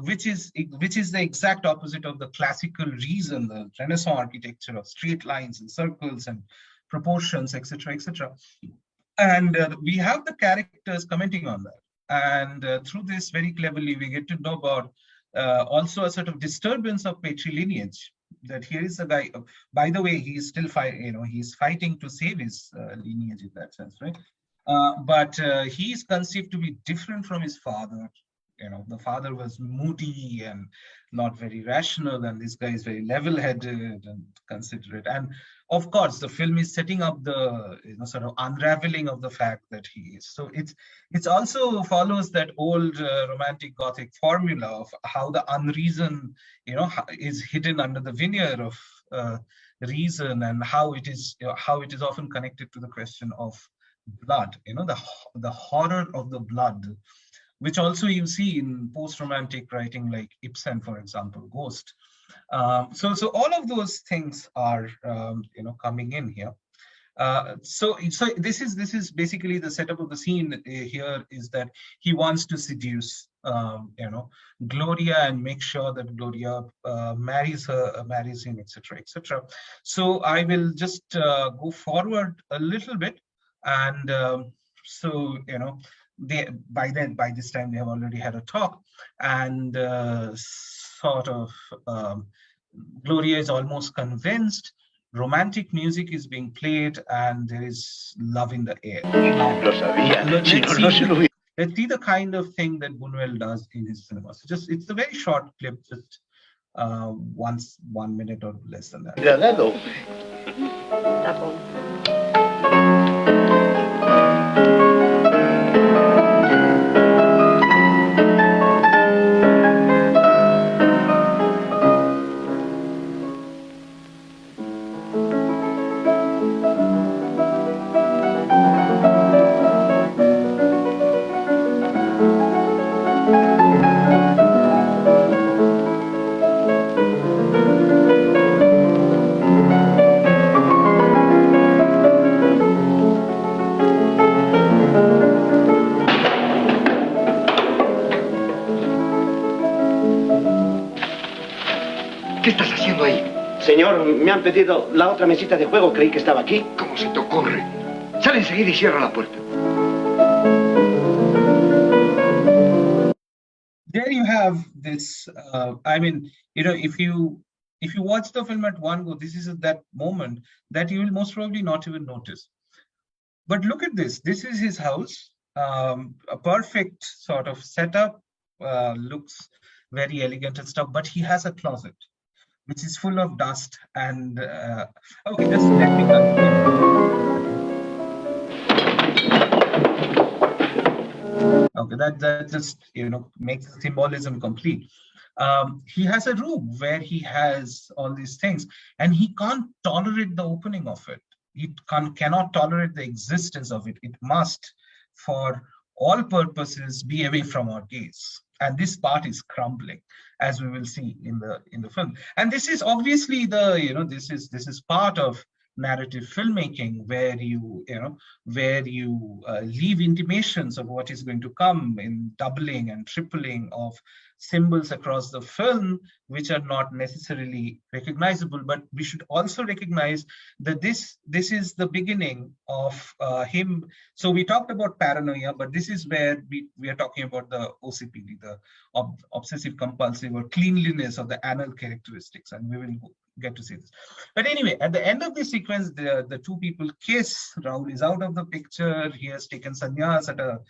A: which is the exact opposite of the classical reason, the Renaissance architecture of straight lines and circles and proportions, etc., etc. And we have the characters commenting on that. And through this, very cleverly, we get to know about also a sort of disturbance of patrilineage. That here is a guy. By the way, he's still he's fighting to save his lineage in that sense, right? But he's conceived to be different from his father. The father was moody and not very rational, and this guy is very level-headed and considerate. And of course, the film is setting up the sort of unraveling of the fact that he is. So it's also follows that old romantic Gothic formula of how the unreason is hidden under the veneer of reason, and how it is often connected to the question of blood. The horror of the blood, which also you see in post-romantic writing like Ibsen, for example, Ghost. So all of those things are coming in here. So this is basically the setup of the scene here, is that he wants to seduce Gloria and make sure that Gloria marries him, etc., etc. So I will just go forward a little bit, and by this time they have already had a talk, and Gloria is almost convinced. Romantic music is being played, and there is love in the air. Let's see the kind of thing that Buñuel does in his cinema. So it's a very short clip, just 1 minute or less than that.
G: ¿Qué estás haciendo ahí?
C: Señor, me han pedido la otra mesita de juego. Creí que estaba aquí.
G: ¿Cómo se te ocurre? Sale enseguida y cierra la puerta.
A: There you have this. If you watch the film at one go, this is that moment that you will most probably not even notice. But look at this. This is his house. A perfect sort of setup. Looks very elegant and stuff. But he has a closet which is full of dust. And okay, just let me continue. Okay, that just makes the symbolism complete. He has a room where he has all these things, and he can't tolerate the opening of it. He cannot tolerate the existence of it. It must, for all purposes, be away from our gaze. And this part is crumbling, as we will see in the film. And this is obviously this is part of narrative filmmaking, where you leave intimations of what is going to come in doubling and tripling of symbols across the film, which are not necessarily recognizable. But we should also recognize that this is the beginning of him. So we talked about paranoia, but this is where we are talking about the OCPD, the obsessive compulsive or cleanliness of the anal characteristics, and we will get to see this. But anyway, at the end of the sequence, the two people kiss. Raoul is out of the picture. He has taken sannyas at a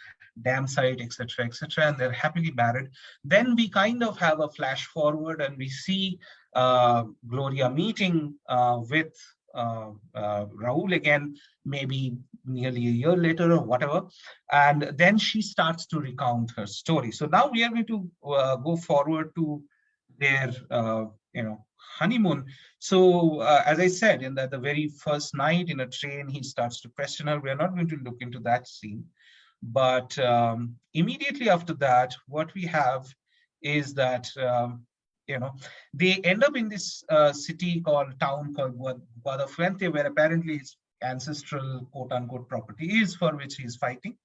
A: dam site, etc., etc., and they're happily married. Then we kind of have a flash forward, and we see Gloria meeting with Raoul again, maybe nearly a year later or whatever, and then she starts to recount her story. So now we are going to go forward to their honeymoon. So as I said, in the very first night in a train, he starts to question her. We are not going to look into that scene. But immediately after that, what we have is that, they end up in this town called Guadafuente, where apparently his ancestral quote-unquote property is, for which he's fighting.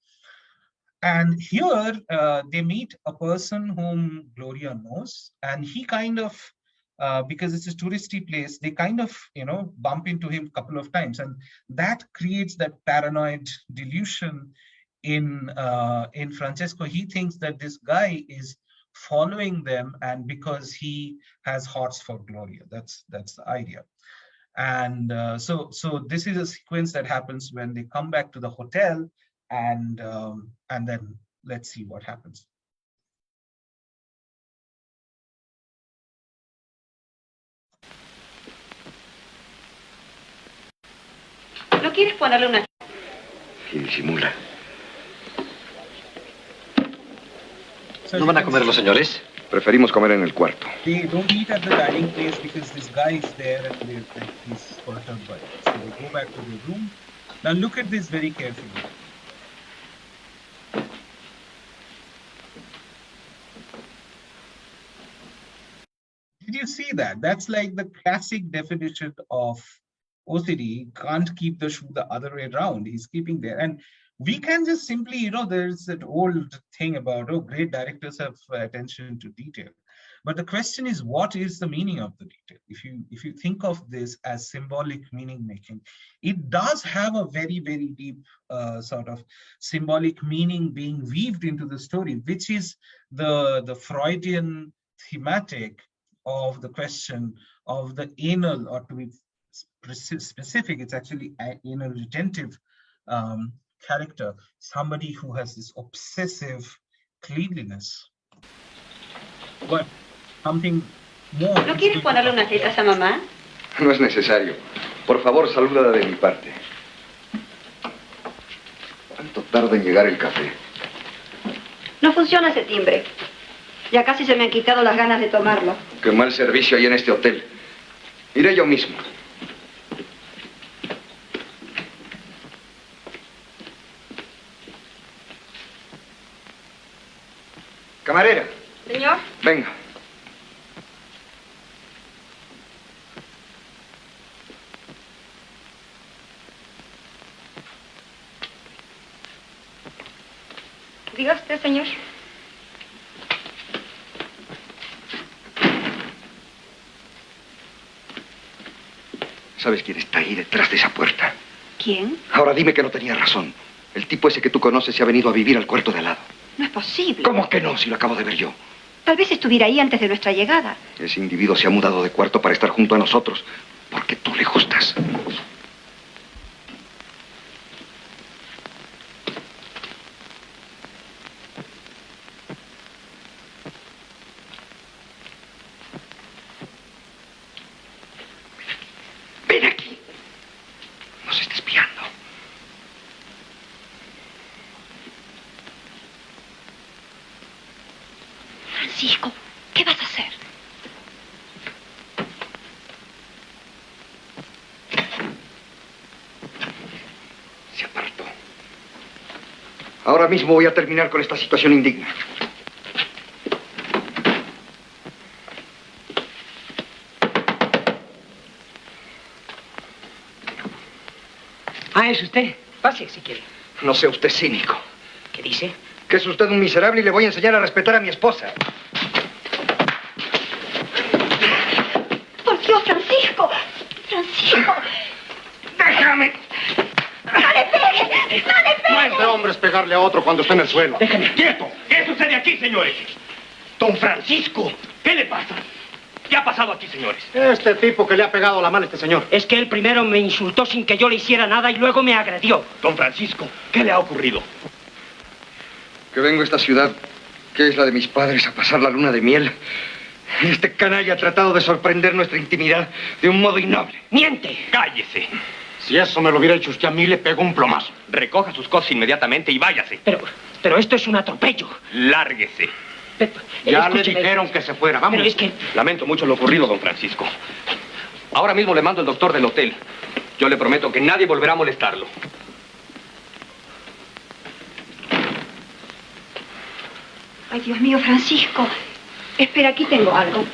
A: And here they meet a person whom Gloria knows, and he kind of, because it's a touristy place, they kind of, bump into him a couple of times, and that creates that paranoid delusion in Francesco. He thinks that this guy is following them, and because he has hots for Gloria. That's the idea. And so this is a sequence that happens when they come back to the hotel, and then let's see what happens.
F: ¿No quieres ponerle una?
G: Y disimula.
A: So
H: ¿No van a comer los señores?
D: Preferimos comer en el cuarto.
A: they don't eat at the dining place because this guy is there and he's perturbed by it. So they go back to their room. Now look at this very carefully. Did you see that? That's like the classic definition of OCD. Can't keep the shoe the other way around. He's keeping there. And we can just simply, there's that old thing about, great directors have attention to detail. But the question is, what is the meaning of the detail? If you think of this as symbolic meaning making, it does have a very, very deep sort of symbolic meaning being weaved into the story, which is the Freudian thematic of the question of the anal, or to be specific, it's actually anal retentive character, somebody who has this obsessive cleanliness. But something more.
F: ¿No quieres ponerle unas tetas a mamá?
G: No es necesario. Por favor, salúdala de mi parte. ¿Cuánto tarda en llegar el café?
F: No funciona ese timbre. Ya casi se me han quitado las ganas de tomarlo.
G: Qué mal servicio hay en este hotel. Iré yo mismo. Camarera.
F: Señor.
G: Venga.
F: Diga usted, señor.
G: ¿Sabes quién está ahí detrás de esa puerta?
F: ¿Quién?
G: Ahora dime que no tenía razón. El tipo ese que tú conoces se ha venido a vivir al cuarto de al lado.
F: No es posible.
G: ¿Cómo que no? Si lo acabo de ver yo.
F: Tal vez estuviera ahí antes de nuestra llegada.
G: Ese individuo se ha mudado de cuarto para estar junto a nosotros, porque tú le gustas. Ven aquí. Nos está espiando.
F: Francisco, ¿qué vas a hacer?
G: Se apartó. Ahora mismo voy a terminar con esta situación indigna.
I: Ah, ¿es usted? Pase, si quiere.
G: No sea usted cínico.
I: ¿Qué dice?
G: Que es usted un miserable y le voy a enseñar a respetar a mi esposa.
F: ¡Por Dios, Francisco! ¡Francisco!
G: ¡Déjame!
F: ¡No le pegue! ¡No le pegue!
D: No es de hombres pegarle a otro cuando está en el suelo.
I: Déjame.
E: ¡Quieto! ¿Qué sucede aquí, señores? Don Francisco, ¿qué le pasa? ¿Qué ha pasado aquí, señores?
D: Este tipo que le ha pegado la mano a este señor.
I: Es que él primero me insultó sin que yo le hiciera nada y luego me agredió.
E: Don Francisco, ¿qué le ha ocurrido?
G: Que vengo a esta ciudad, que es la de mis padres, a pasar la luna de miel. Este canalla ha tratado de sorprender nuestra intimidad de un modo innoble.
I: ¡Miente!
E: ¡Cállese!
D: Si eso me lo hubiera hecho usted a mí, le pego un plomazo.
E: Recoja sus cosas inmediatamente y váyase.
I: Pero esto es un atropello.
E: Lárguese.
G: Ya le
I: escúcheme.
G: dijeron que se fuera, vamos.
I: Pero es que...
E: Lamento mucho lo ocurrido, don Francisco. Ahora mismo le mando al doctor del hotel. Yo le prometo que nadie volverá a molestarlo.
F: Ay, Dios mío, Francisco. Espera, aquí tengo algo.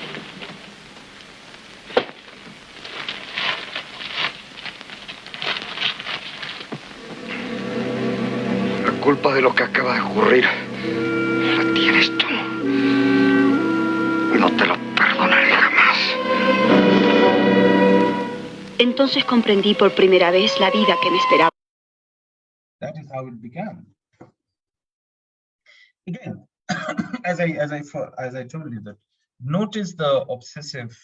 G: La culpa de lo que acaba de ocurrir la tienes tú. No te lo perdonaré jamás.
F: Entonces comprendí por primera vez la vida que me esperaba.
A: That is how it began. Again, as I told you, that notice the obsessive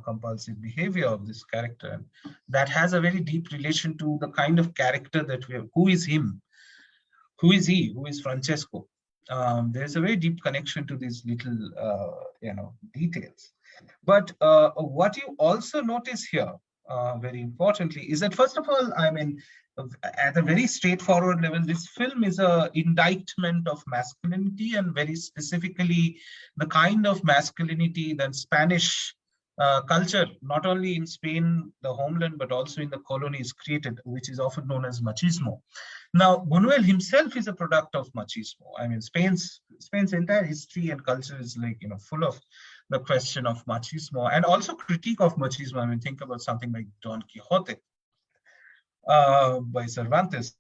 A: compulsive behavior of this character that has a very deep relation to the kind of character that we have. Who is him? Who is he? Who is Francesco? There's a very deep connection to these little details. But what you also notice here, very importantly, is that first of all, I mean, at a very straightforward level, this film is an indictment of masculinity, and very specifically the kind of masculinity that Spanish culture, not only in Spain, the homeland, but also in the colonies created, which is often known as machismo. Now, Buñuel himself is a product of machismo. I mean, Spain's entire history and culture is full of the question of machismo and also critique of machismo. I mean, think about something like Don Quixote by Cervantes.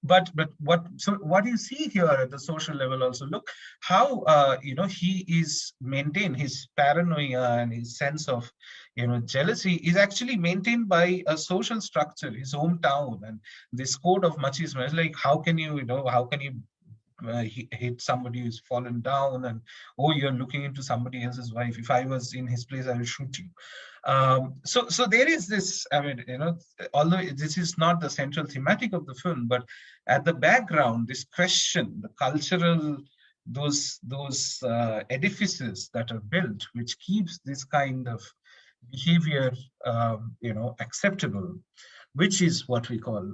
A: But what you see here at the social level also, look how he is maintained, his paranoia and his sense of jealousy is actually maintained by a social structure, his hometown, and this code of machismo is like, how can you hit somebody who's fallen down, and oh, you're looking into somebody else's wife. If I was in his place, I will shoot you. So there is this, I mean, although this is not the central thematic of the film, but at the background, this question, the cultural, those edifices that are built, which keeps this kind of behavior, acceptable, which is what we call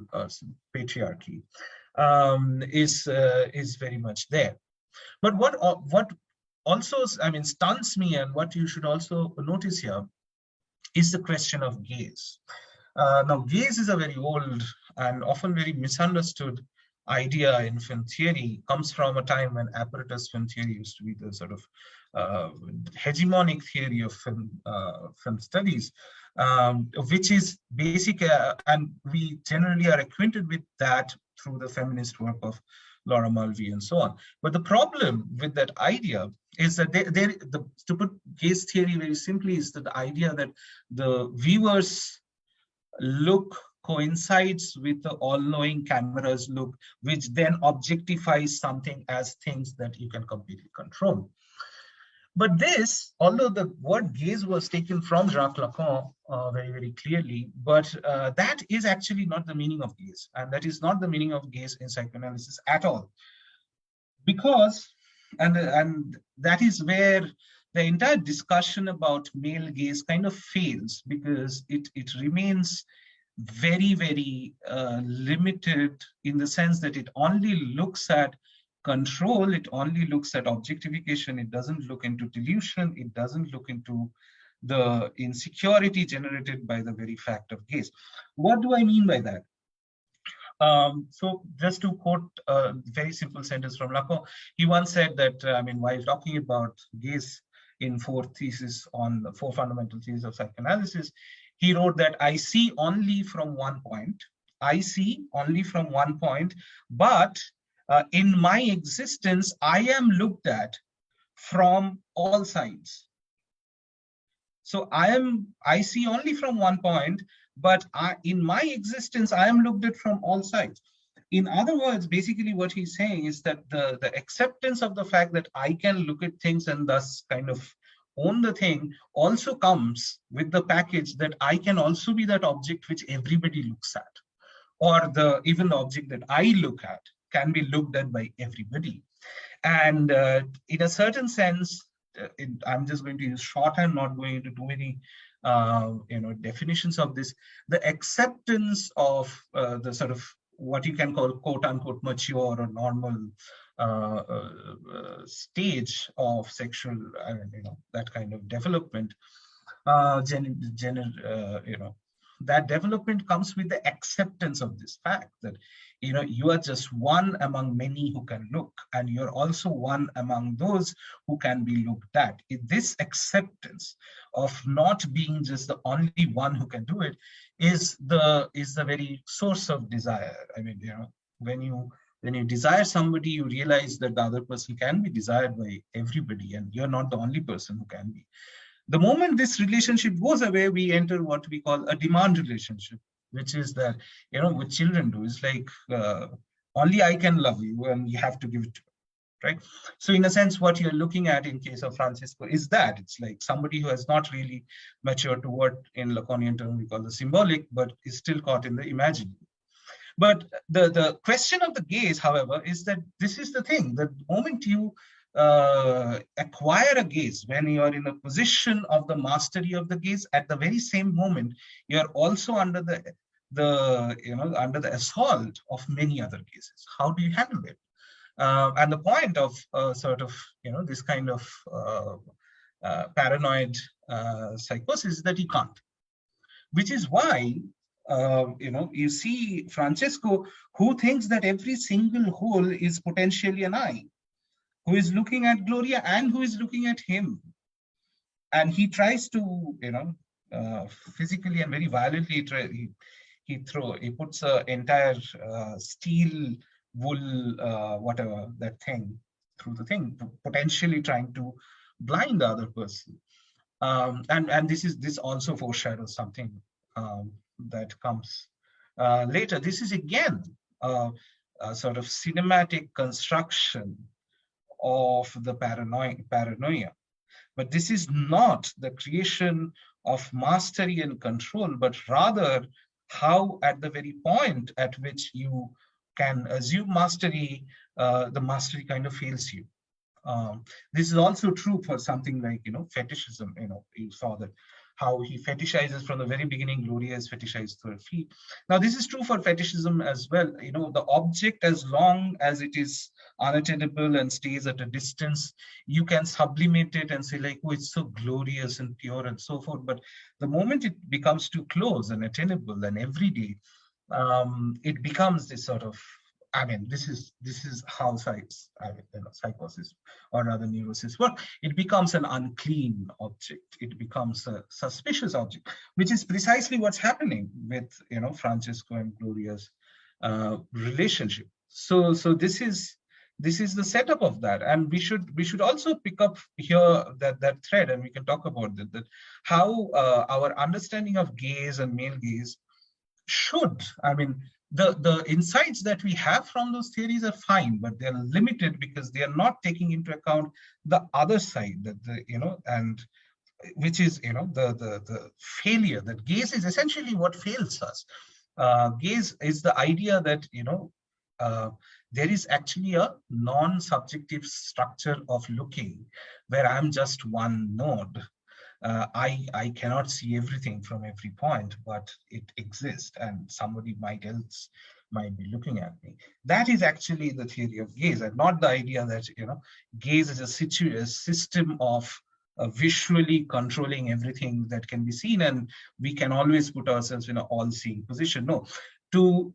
A: patriarchy, is very much there. But what also, I mean, stuns me, and what you should also notice here, is the question of gaze. Now, gaze is a very old and often very misunderstood idea in film theory. Comes from a time when apparatus film theory used to be the sort of hegemonic theory of film studies, which is basic, and we generally are acquainted with that through the feminist work of Laura Mulvey and so on. But the problem with that idea is that to put gaze theory very simply, is that the idea that the viewer's look coincides with the all-knowing camera's look, which then objectifies something as things that you can completely control. But this, although the word gaze was taken from Jacques Lacan very, very clearly, but that is actually not the meaning of gaze. And that is not the meaning of gaze in psychoanalysis at all. Because, and that is where the entire discussion about male gaze kind of fails, because it remains very, very limited in the sense that it only looks at control, it only looks at objectification, it doesn't look into delusion, it doesn't look into the insecurity generated by the very fact of gaze. What do I mean by that? So just to quote a very simple sentence from Lacan, he once said that, while talking about gaze in four fundamental theses of psychoanalysis, he wrote that I see only from one point, but in my existence, I am looked at from all sides. So I see only from one point, but in my existence, I am looked at from all sides. In other words, basically what he's saying is that the acceptance of the fact that I can look at things and thus kind of own the thing also comes with the package that I can also be that object which everybody looks at, or even the object that I look at can be looked at by everybody. And in a certain sense, I'm just going to use shorthand, not going into too many definitions of this. The acceptance of the sort of what you can call quote unquote mature or normal stage of sexual, that kind of development, that development comes with the acceptance of this fact that, you are just one among many who can look, and you're also one among those who can be looked at. This acceptance of not being just the only one who can do it is the very source of desire. When you desire somebody, you realize that the other person can be desired by everybody, and you're not the only person who can be. The moment this relationship goes away, we enter what we call a demand relationship, which is that, what children do is like, only I can love you and you have to give it to me, right? So in a sense, what you're looking at in case of Francisco is that it's like somebody who has not really matured to what in Lacanian term we call the symbolic, but is still caught in the imaginary. But the question of the gaze, however, is that this is the thing, the moment you acquire a gaze, when you are in a position of the mastery of the gaze, at the very same moment, you are also under the assault of many other gazes. How do you handle it? And the point of this kind of paranoid psychosis is that you can't, which is why you see Francesco, who thinks that every single hole is potentially an eye, who is looking at Gloria and who is looking at him. And he tries to, physically and very violently, he puts an entire steel wool, whatever, that thing, through the thing, potentially trying to blind the other person. And this also foreshadows something that comes later. This is again a sort of cinematic construction of the paranoia. But this is not the creation of mastery and control, but rather how at the very point at which you can assume mastery, the mastery kind of fails you. This is also true for something like, fetishism. You saw that how he fetishizes from the very beginning. Gloria is fetishized to her feet. Now, this is true for fetishism as well. The object, as long as it is unattainable and stays at a distance, you can sublimate it and say like, oh, it's so glorious and pure and so forth. But the moment it becomes too close and attainable and everyday, it becomes this sort of, this is how psychosis, or rather neurosis work. It becomes an unclean object. It becomes a suspicious object, which is precisely what's happening with Francesco and Gloria's relationship. So this is the setup of that, and we should also pick up here that thread, and we can talk about that how our understanding of gaze and male gaze should, the insights that we have from those theories are fine, but they're limited because they are not taking into account the other side, and which is the failure. That gaze is essentially what fails us. Gaze is the idea that there is actually a non-subjective structure of looking, where I'm just one node. I cannot see everything from every point, but it exists, and somebody else might be looking at me. That is actually the theory of gaze, and not the idea that gaze is a system of visually controlling everything that can be seen, and we can always put ourselves in an all-seeing position. No, to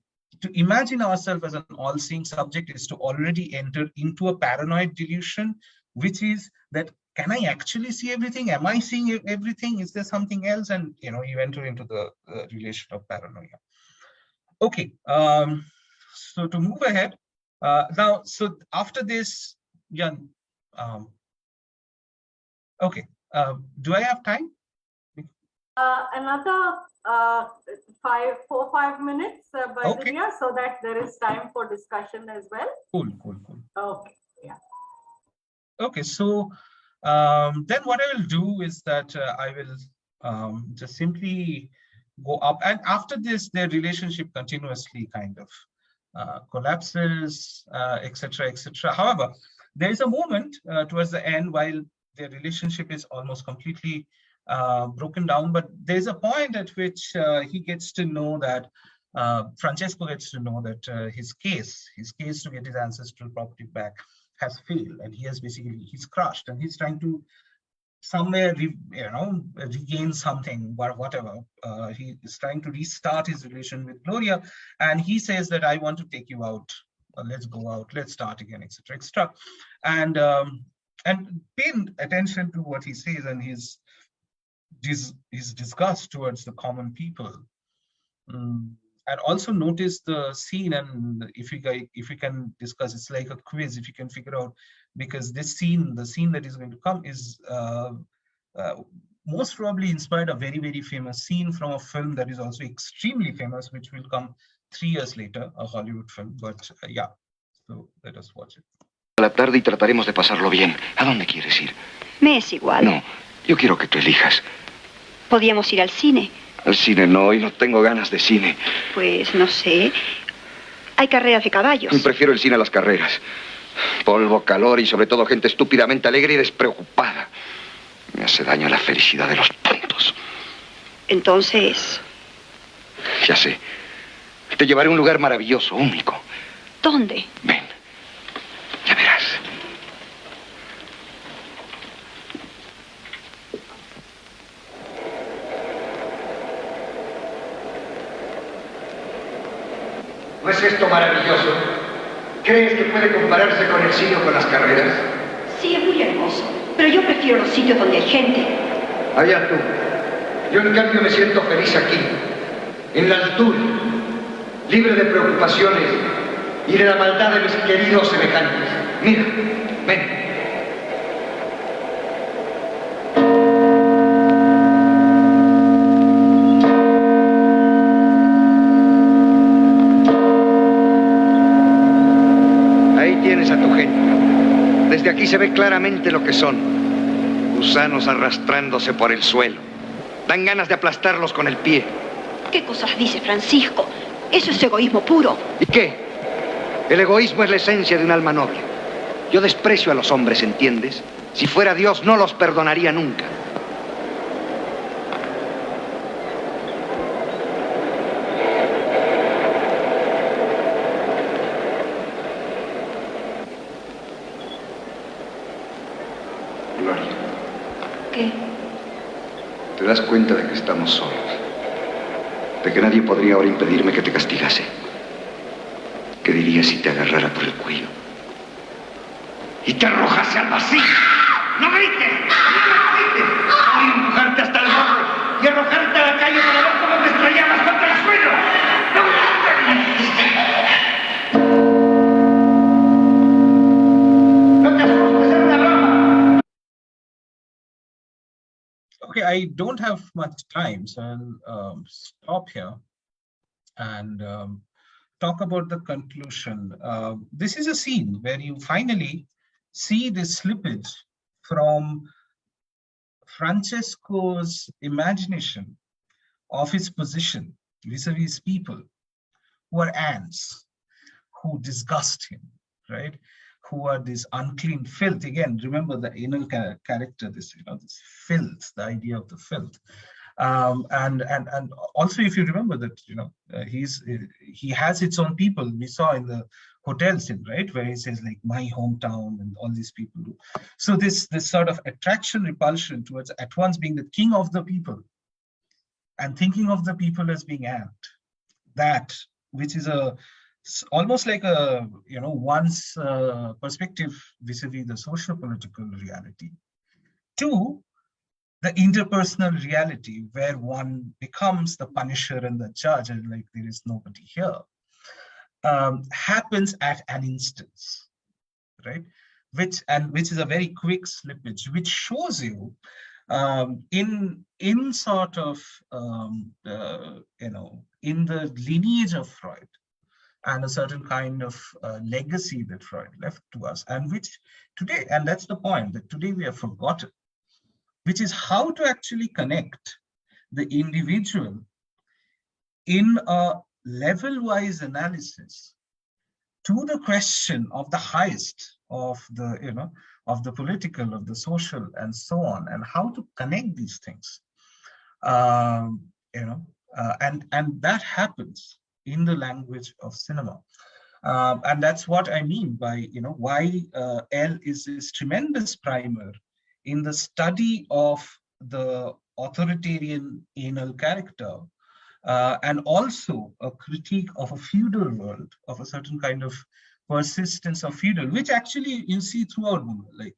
A: imagine ourselves as an all-seeing subject is to already enter into a paranoid delusion, which is that, can I actually see everything? Am I seeing everything? Is there something else? And you enter into the relation of paranoia. Okay, so to move ahead now. So after this, Jan, okay, do I have time?
B: Another 5 minutes, Baidurya, okay, so that there is time for discussion as well.
A: Cool.
B: Okay, yeah.
A: Okay, so then what I will do is that I will just simply go up, and after this, their relationship continuously kind of collapses, etc. However, there is a moment towards the end while their relationship is almost completely broken down, but there's a point at which he gets to know that Francesco gets to know that his case to get his ancestral property back has failed, and he's crushed, and he's trying to somewhere regain something, but whatever. He is trying to restart his relation with Gloria, and he says that I want to take you out. Let's go out. Let's start again, etc., etc. And pay attention to what he says and his disgust towards the common people. And also notice the scene, and if we can discuss, it's like a quiz if you can figure out, because this scene, the scene that is going to come, is most probably inspired a very, very famous scene from a film that is also extremely famous, which will come 3 years later, a Hollywood film. But yeah, so let us watch it.
G: A la tarde y trataremos de pasarlo bien. ¿A dónde quieres ir?
F: Me es igual.
G: No, yo quiero que tú elijas.
F: Podríamos ir al cine.
G: Al cine no, hoy no tengo ganas de cine.
F: Pues no sé. Hay carreras de caballos.
G: Prefiero el cine a las carreras. Polvo, calor y sobre todo gente estúpidamente alegre y despreocupada. Me hace daño la felicidad de los tontos.
F: Entonces...
G: Ya sé. Te llevaré a un lugar maravilloso, único.
F: ¿Dónde?
G: Ven. Ya verás. ¿No es esto maravilloso? ¿Crees que puede compararse con el cine o con las carreras?
F: Sí, es muy hermoso. Pero yo prefiero los sitios donde hay gente.
G: Allá tú. Yo en cambio me siento feliz aquí, en la altura, libre de preocupaciones y de la maldad de mis queridos semejantes. Mira, ven. Tienes a tu gente. Desde aquí se ve claramente lo que son. Gusanos arrastrándose por el suelo. Dan ganas de aplastarlos con el pie.
F: ¿Qué cosas dice Francisco? Eso es egoísmo puro.
G: ¿Y qué? El egoísmo es la esencia de un alma noble. Yo desprecio a los hombres, ¿entiendes? Si fuera Dios, no los perdonaría nunca.
F: ¿Qué?
G: ¿Te das cuenta de que estamos solos? De que nadie podría ahora impedirme que te castigase. ¿Qué dirías si te agarrara por el cuello y te arrojase al vacío? ¡No grites! ¡No grites! Voy a empujarte hasta el borde y arrojarte a la calle para ver cómo te estrellabas contra el suelo. ¡No grites! ¡No te asustes! ¡Es una broma!
A: Okay, I don't have much time, so I'll stop here and talk about the conclusion. This is a scene where you finally see this slippage from Francesco's imagination of his position vis-a-vis people who are ants, who disgust him, right? Who are this unclean filth. Again, remember the anal character, this, this filth, the idea of the filth. And also, if you remember that, he has its own people. We saw in the hotel scene, right, where he says like my hometown and all these people. So this sort of attraction, repulsion towards at once being the king of the people and thinking of the people as being ant, that which is almost like a one's perspective vis-a-vis the social political reality. Two, the interpersonal reality where one becomes the punisher and the judge and like there is nobody here, happens at an instance, right? Which is a very quick slippage, which shows you in sort of in the lineage of Freud and a certain kind of legacy that Freud left to us, and which today, and that's the point, that today we have forgotten, which is how to actually connect the individual in a level-wise analysis to the question of the highest of the, of the political, of the social, and so on, and how to connect these things, and that happens in the language of cinema. And that's what I mean by, why L is this tremendous primer in the study of the authoritarian anal character, and also a critique of a feudal world, of a certain kind of persistence of feudal, which actually you see throughout Buñuel. Like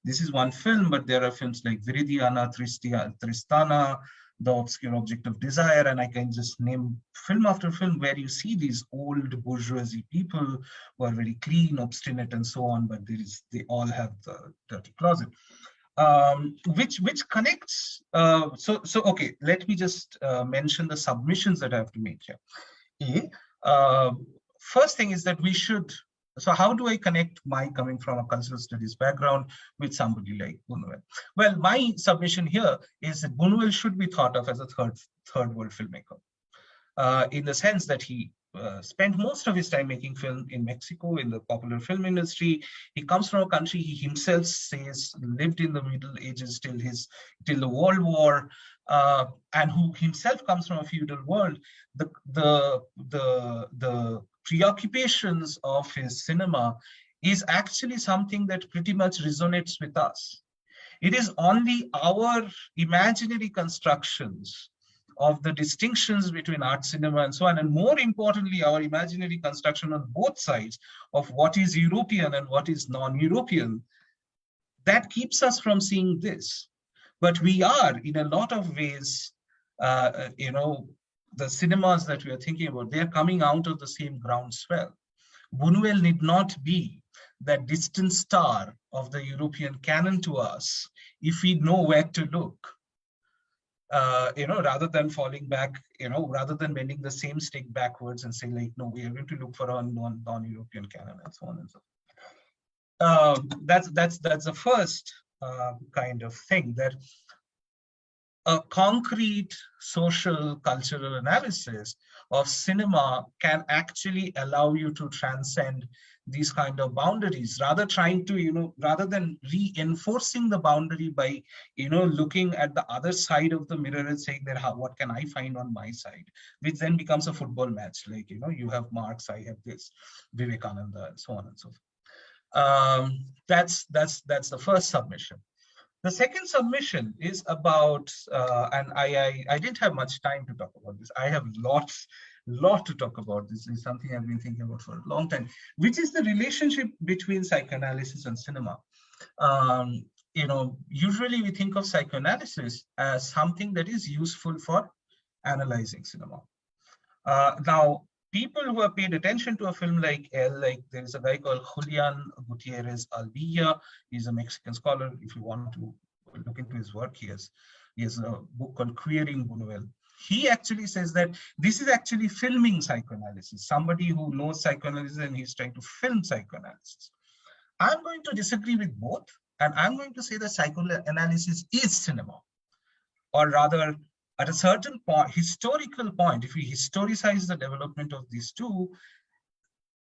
A: this is one film, but there are films like Viridiana, Tristana, The Obscure Object of Desire, and I can just name film after film where you see these old bourgeoisie people who are very clean, obstinate, and so on, but they all have the dirty closet. Which connects, okay, let me just mention the submissions that I have to make here. First thing is that we should, so how do I connect my coming from a cultural studies background with somebody like Buñuel? Well, my submission here is that Buñuel should be thought of as a third world filmmaker, in the sense that he spent most of his time making film in Mexico, in the popular film industry. He comes from a country he himself says lived in the Middle Ages till the World War, and who himself comes from a feudal world. The preoccupations of his cinema is actually something that pretty much resonates with us. It is only our imaginary constructions of the distinctions between art cinema and so on, and more importantly, our imaginary construction on both sides of what is European and what is non-European, that keeps us from seeing this. But we are, in a lot of ways, the cinemas that we are thinking about, they are coming out of the same groundswell. Buñuel need not be that distant star of the European canon to us if we know where to look. Rather than falling back, rather than bending the same stick backwards and saying like, no, we are going to look for a non-European canon and so on and so forth. That's the first kind of thing, that a concrete social cultural analysis of cinema can actually allow you to transcend these kind of boundaries, rather than reinforcing the boundary by looking at the other side of the mirror and saying that what can I find on my side, which then becomes a football match, like you have Marx, I have this, Vivekananda, and so on and so forth. That's the first submission. The second submission is about, and I didn't have much time to talk about this. I have lot to talk about. This is something I've been thinking about for a long time, which is the relationship between psychoanalysis and cinema. Usually we think of psychoanalysis as something that is useful for analyzing cinema. Now, people who have paid attention to a film like El, like there is a guy called Julian Gutierrez Alvilla. He's a Mexican scholar. If you want to look into his work, he has a book called Queering Buñuel. He actually says that this is actually filming psychoanalysis, somebody who knows psychoanalysis and he's trying to film psychoanalysis. I'm going to disagree with both, and I'm going to say that psychoanalysis is cinema, or rather, at a certain point, historical point, if we historicize the development of these two,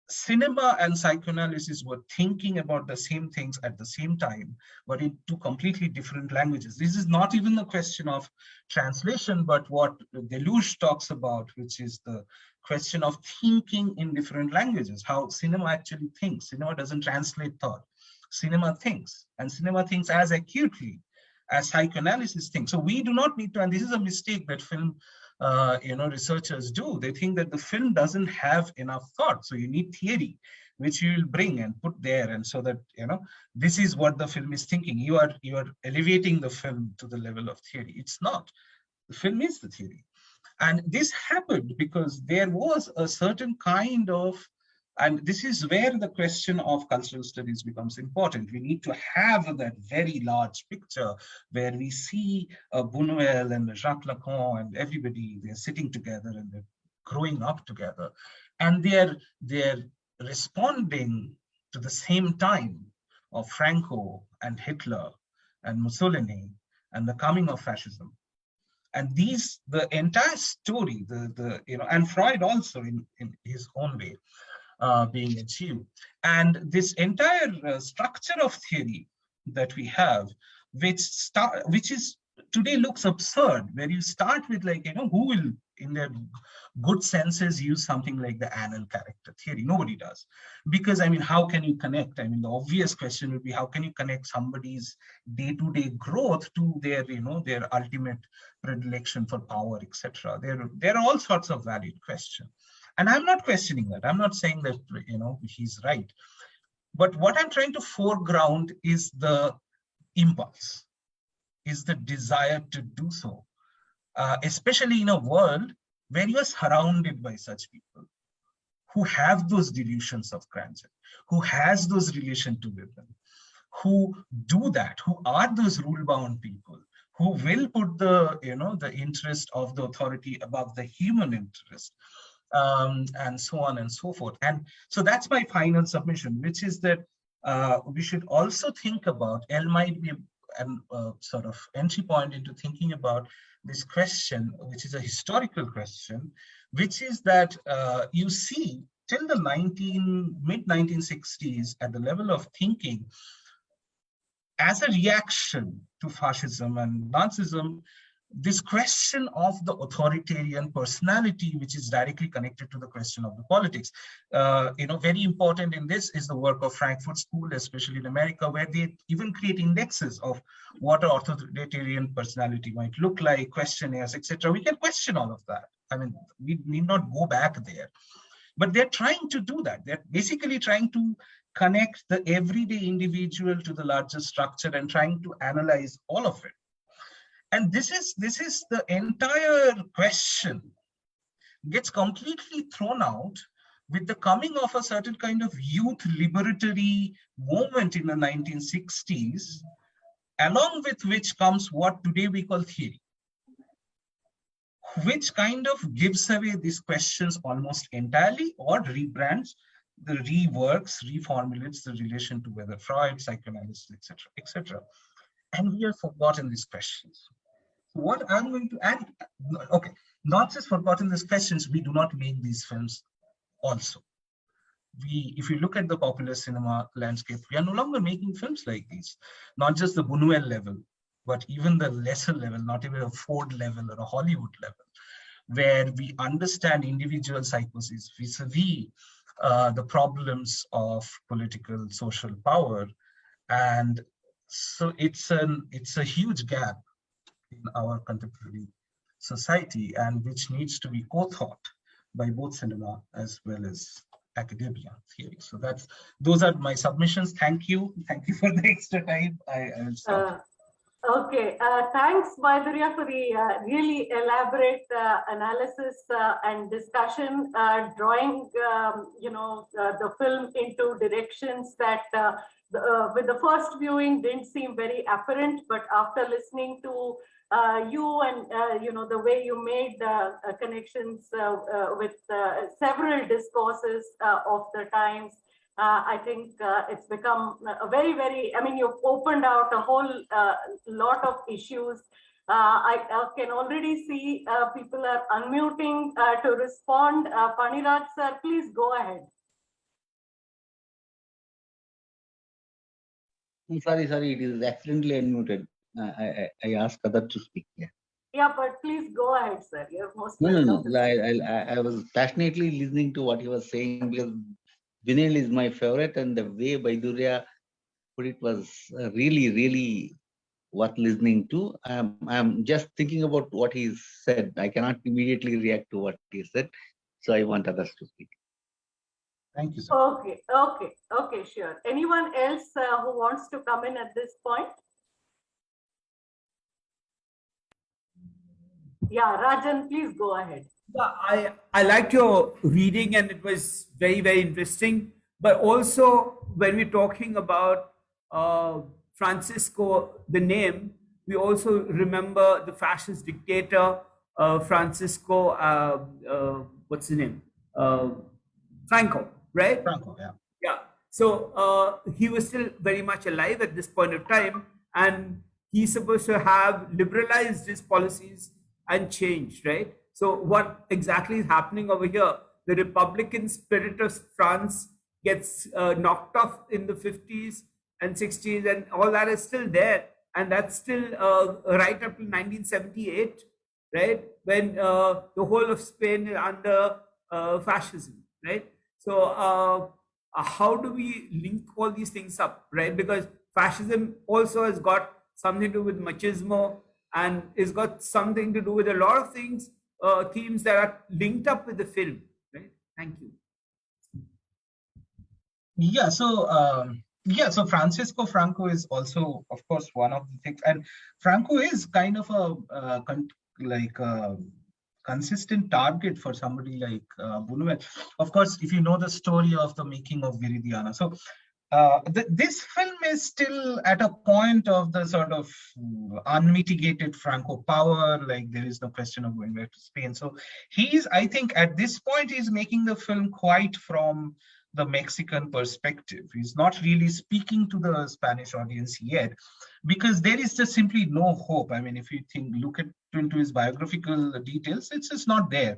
A: cinema and psychoanalysis were thinking about the same things at the same time, but in two completely different languages. This is not even a question of translation, but what Deleuze talks about, which is the question of thinking in different languages, how cinema actually thinks. Cinema doesn't translate thought. Cinema thinks, and cinema thinks as acutely as psychoanalysis thinks. So we do not need to, and this is a mistake that film researchers do. They think that the film doesn't have enough thought, so you need theory, which you will bring and put there, and so that this is what the film is thinking. You are elevating the film to the level of theory. It's not. The film is the theory, and this happened because there was a certain kind of, and this is where the question of cultural studies becomes important. We need to have that very large picture where we see Buñuel and Jacques Lacan and everybody, they're sitting together and they're growing up together. And they're responding to the same time of Franco and Hitler and Mussolini and the coming of fascism. And the entire story, and Freud also in his own way, being achieved. And this entire structure of theory that we have, which is today looks absurd, where you start with who will in their good senses use something like the anal character theory. Nobody does. Because, I mean, how can you connect? I mean, the obvious question would be, how can you connect somebody's day-to-day growth to their, their ultimate predilection for power, etc.? There are all sorts of valid questions. And I'm not questioning that. I'm not saying that, he's right. But what I'm trying to foreground is the impulse, is the desire to do so, especially in a world where you are surrounded by such people who have those delusions of grandeur, who has those relation to women, who do that, who are those rule-bound people, who will put the, the interest of the authority above the human interest, and so on and so forth. And so that's my final submission, which is that we should also think about, L might be a sort of entry point into thinking about this question, which is a historical question, which is that you see till the mid-1960s at the level of thinking, as a reaction to fascism and Nazism, this question of the authoritarian personality, which is directly connected to the question of the politics. Very important in this is the work of Frankfurt School, especially in America, where they even create indexes of what an authoritarian personality might look like, questionnaires, etc. We can question all of that. I mean, we need not go back there. But they're trying to do that. They're basically trying to connect the everyday individual to the larger structure and trying to analyze all of it. And this is the entire question gets completely thrown out with the coming of a certain kind of youth liberatory movement in the 1960s, along with which comes what today we call theory, which kind of gives away these questions almost entirely or rebrands, reworks, reformulates the relation to whether Freud, psychoanalysis, etc., etc. And we have forgotten these questions. What I'm going to add, okay, not just forgotten these questions, we do not make these films also. If you look at the popular cinema landscape, we are no longer making films like these, not just the Buñuel level, but even the lesser level, not even a Ford level or a Hollywood level, where we understand individual psychosis vis-a-vis the problems of political, social power. And so it's a huge gap in our contemporary society, and which needs to be co-thought by both cinema as well as academia theory. So those are my submissions. Thank you for the extra time. I'll stop.
B: Okay, thanks Baidurya for the really elaborate analysis and discussion, drawing the film into directions that with the first viewing didn't seem very apparent, but after listening to you and the way you made connections with several discourses of the times, I think it's become a very, very, I mean, you've opened out a whole lot of issues. I can already see people are unmuting to respond. Paniraj sir, please go ahead.
J: I'm sorry, it is accidentally unmuted. I asked Kadar to speak.
B: Yeah, but please go ahead, sir. You're most
J: welcome. No. I was passionately listening to what he was saying, because Vinyl is my favorite, and the way Baidurya put it was really, really worth listening to. I'm just thinking about what he said. I cannot immediately react to what he said, so I want others to speak.
A: Thank you, sir.
B: Okay, sure. Anyone else who wants to come in at this point? Yeah, Rajan, please go ahead.
K: I liked your reading, and it was very, very interesting. But also, when we're talking about Francisco, the name, we also remember the fascist dictator, Francisco, what's the name? Franco, right?
A: Franco, yeah.
K: Yeah. So he was still very much alive at this point of time, and he's supposed to have liberalized his policies and changed, right? So what exactly is happening over here? The Republican spirit of France gets knocked off in the 50s and 60s, and all that is still there. And that's still right up to 1978. right? When the whole of Spain is under fascism, right? So how do we link all these things up, right? Because fascism also has got something to do with machismo, and it's got something to do with a lot of things, themes that are linked up with the film, right? Thank you.
A: Yeah, so Francisco Franco is also, of course, one of the things, and Franco is kind of a consistent target for somebody like Buñuel. Of course, if you know the story of the making of Viridiana, so this film is still at a point of the sort of unmitigated Franco power. Like, there is no question of going back to Spain. So I think, at this point, he's making the film quite from the Mexican perspective. He's not really speaking to the Spanish audience yet, because there is just simply no hope. I mean, if you look into his biographical details, it's just not there.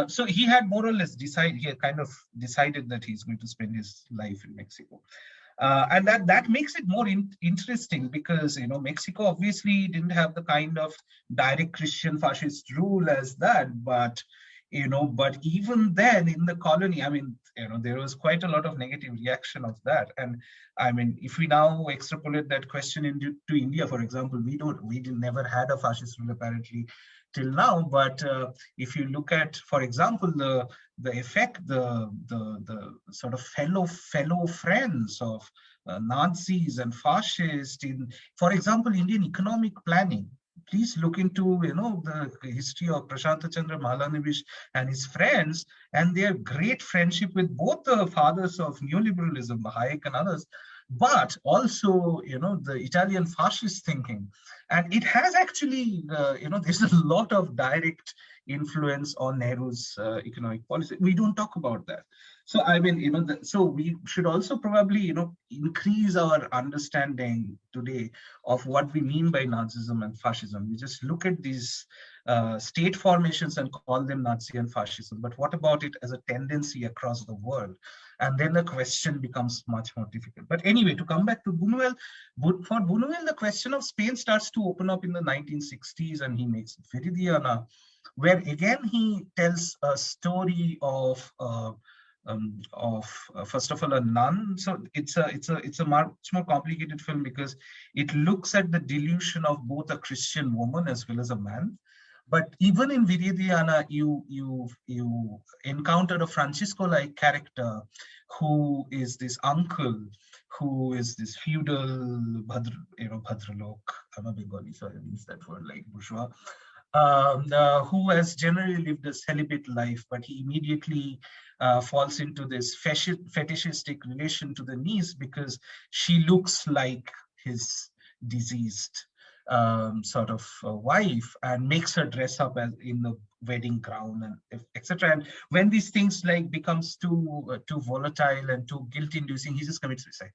A: So he had more or less kind of decided that he's going to spend his life in Mexico. And that makes it more interesting, because, Mexico obviously didn't have the kind of direct Christian fascist rule as that, but even then in the colony, I mean, there was quite a lot of negative reaction of that. And I mean, if we now extrapolate that question into India, for example, we never had a fascist rule apparently till now. But if you look at, for example, the effect, the sort of fellow friends of Nazis and fascists in, for example, Indian economic planning. Please look into the history of Prashant Chandra Mahalanobis and his friends, and their great friendship with both the fathers of neoliberalism, Hayek and others, but also the Italian fascist thinking. And it has actually there's a lot of direct influence on Nehru's economic policy. We don't talk about that. So I mean, so we should also probably increase our understanding today of what we mean by Nazism and fascism. We just look at these state formations and call them Nazi and fascism. But what about it as a tendency across the world? And then the question becomes much more difficult. But anyway, to come back to Buñuel, for Buñuel, the question of Spain starts to open up in the 1960s, and he makes Viridiana, where again he tells a story of first of all, a nun. So it's a much more complicated film, because it looks at the delusion of both a Christian woman as well as a man. But even in Viridiana, you encounter a Francisco-like character who is this uncle, who is this feudal Bhadralok. I'm a Bengali, so I use that word, like bourgeois, who has generally lived a celibate life, but he immediately falls into this fetishistic relation to the niece, because she looks like his diseased sort of wife, and makes her dress up as in the wedding gown, and etc. And when these things like becomes too volatile and too guilt-inducing, he just commits suicide.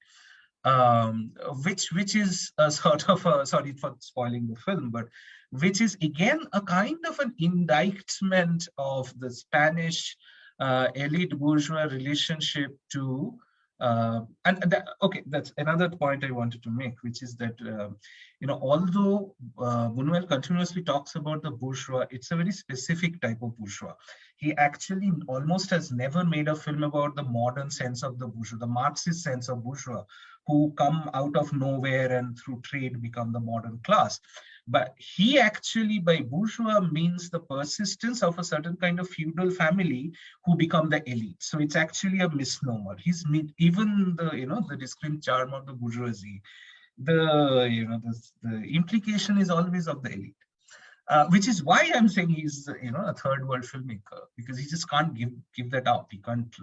A: Which is a sort of sorry for spoiling the film, but which is again a kind of an indictment of the Spanish elite bourgeois relationship to okay, that's another point I wanted to make, which is that although Buñuel continuously talks about the bourgeois, it's a very specific type of bourgeois. He actually almost has never made a film about the modern sense of the bourgeois, the Marxist sense of bourgeois, who come out of nowhere and through trade become the modern class. But he actually, by bourgeois, means the persistence of a certain kind of feudal family who become the elite. So it's actually a misnomer. Even the discreet charm of the bourgeoisie, the implication is always of the elite. Which is why I'm saying he's a third world filmmaker, because he just can't give that up. He can't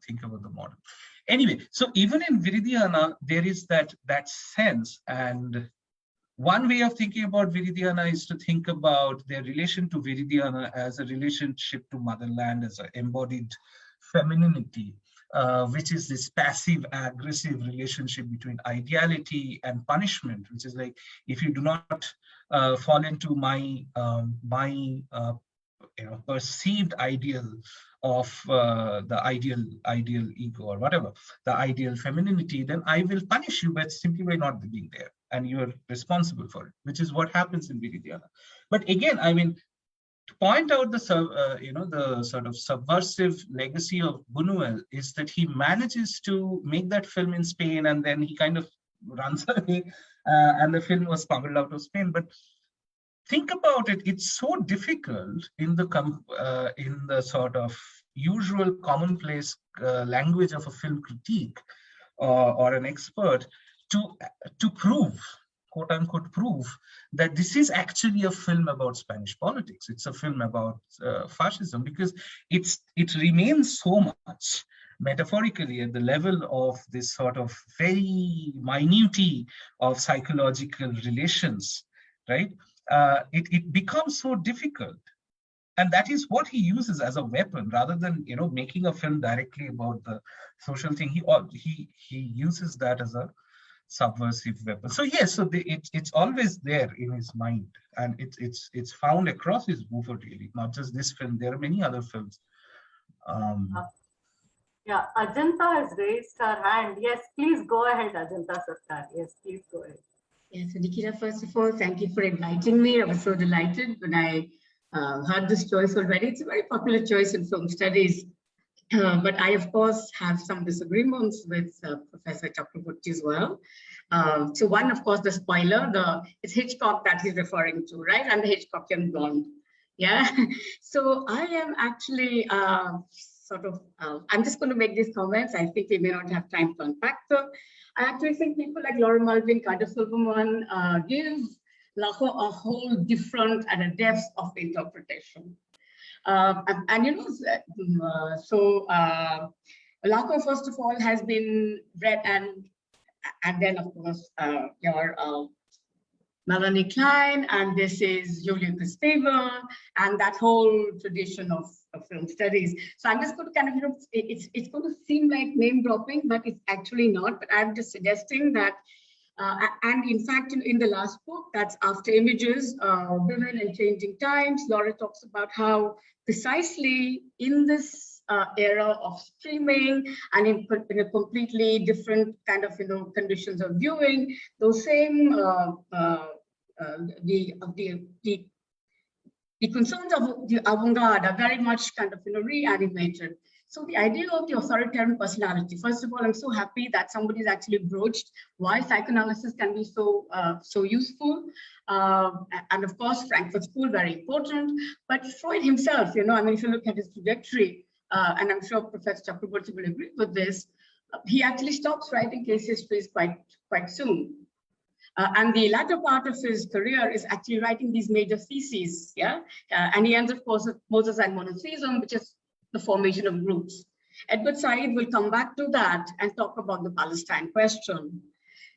A: think about the modern. Anyway, so even in Viridiana, there is that sense. And one way of thinking about Viridiana is to think about their relation to Viridiana as a relationship to motherland, as an embodied femininity, which is this passive aggressive relationship between ideality and punishment, which is like, if you do not fall into my perceived ideal of the ideal ego, or whatever, the ideal femininity, then I will punish you simply by not being there, and you are responsible for it, which is what happens in Viridiana. But again, I mean, to point out the sort of subversive legacy of Buñuel is that he manages to make that film in Spain, and then he kind of runs away, and the film was smuggled out of Spain. But think about it; it's so difficult in the sort of usual commonplace language of a film critique or an expert to prove, quote unquote, prove that this is actually a film about Spanish politics. It's a film about fascism, because it remains so much metaphorically at the level of this sort of very minutiae of psychological relations, right? It becomes so difficult. And that is what he uses as a weapon, rather than making a film directly about the social thing. He uses that as a subversive weapon. So yes, so it's always there in his mind, and it's found across his movement, really, not just this film. There are many other films.
B: Yeah, Ajanta has raised her hand. Yes, please go ahead, Ajanta Sarkar. Yes, please go ahead.
L: Yes, so Nikita, first of all, thank you for inviting me. I was so delighted when I heard this choice already. It's a very popular choice in film studies. But I, of course, have some disagreements with Professor Chakrabarti as well. So one, of course, the spoiler, it's Hitchcock that he's referring to, right? And the Hitchcockian blonde. Yeah. So I am actually I'm just going to make these comments. I think we may not have time to unpack them. I actually think people like Laura Mulvey, Carter Silverman give Laco a whole different and a depth of interpretation. Laco, first of all, has been read, and then, of course, your Melanie Klein, and this is Julia Kristeva, and that whole tradition of film studies. So I'm just going to kind of, it's going to seem like name dropping, but it's actually not. But I'm just suggesting that, and in fact, in the last book, that's After Images, Women and Changing Times, Laura talks about how precisely in this era of streaming and in a completely different kind of conditions of viewing, those same the concerns of the avant-garde are very much kind of reanimated. So the idea of the authoritarian personality, first of all, I'm so happy that somebody's actually broached why psychoanalysis can be so useful. And of course, Frankfurt School, very important. But Freud himself, I mean, if you look at his trajectory, and I'm sure Professor Chakrabarti will agree with this, he actually stops writing case histories quite soon. And the latter part of his career is actually writing these major theses, yeah? And he ends, of course, with Moses and monotheism, which is the formation of groups. Edward Said will come back to that and talk about the Palestine question.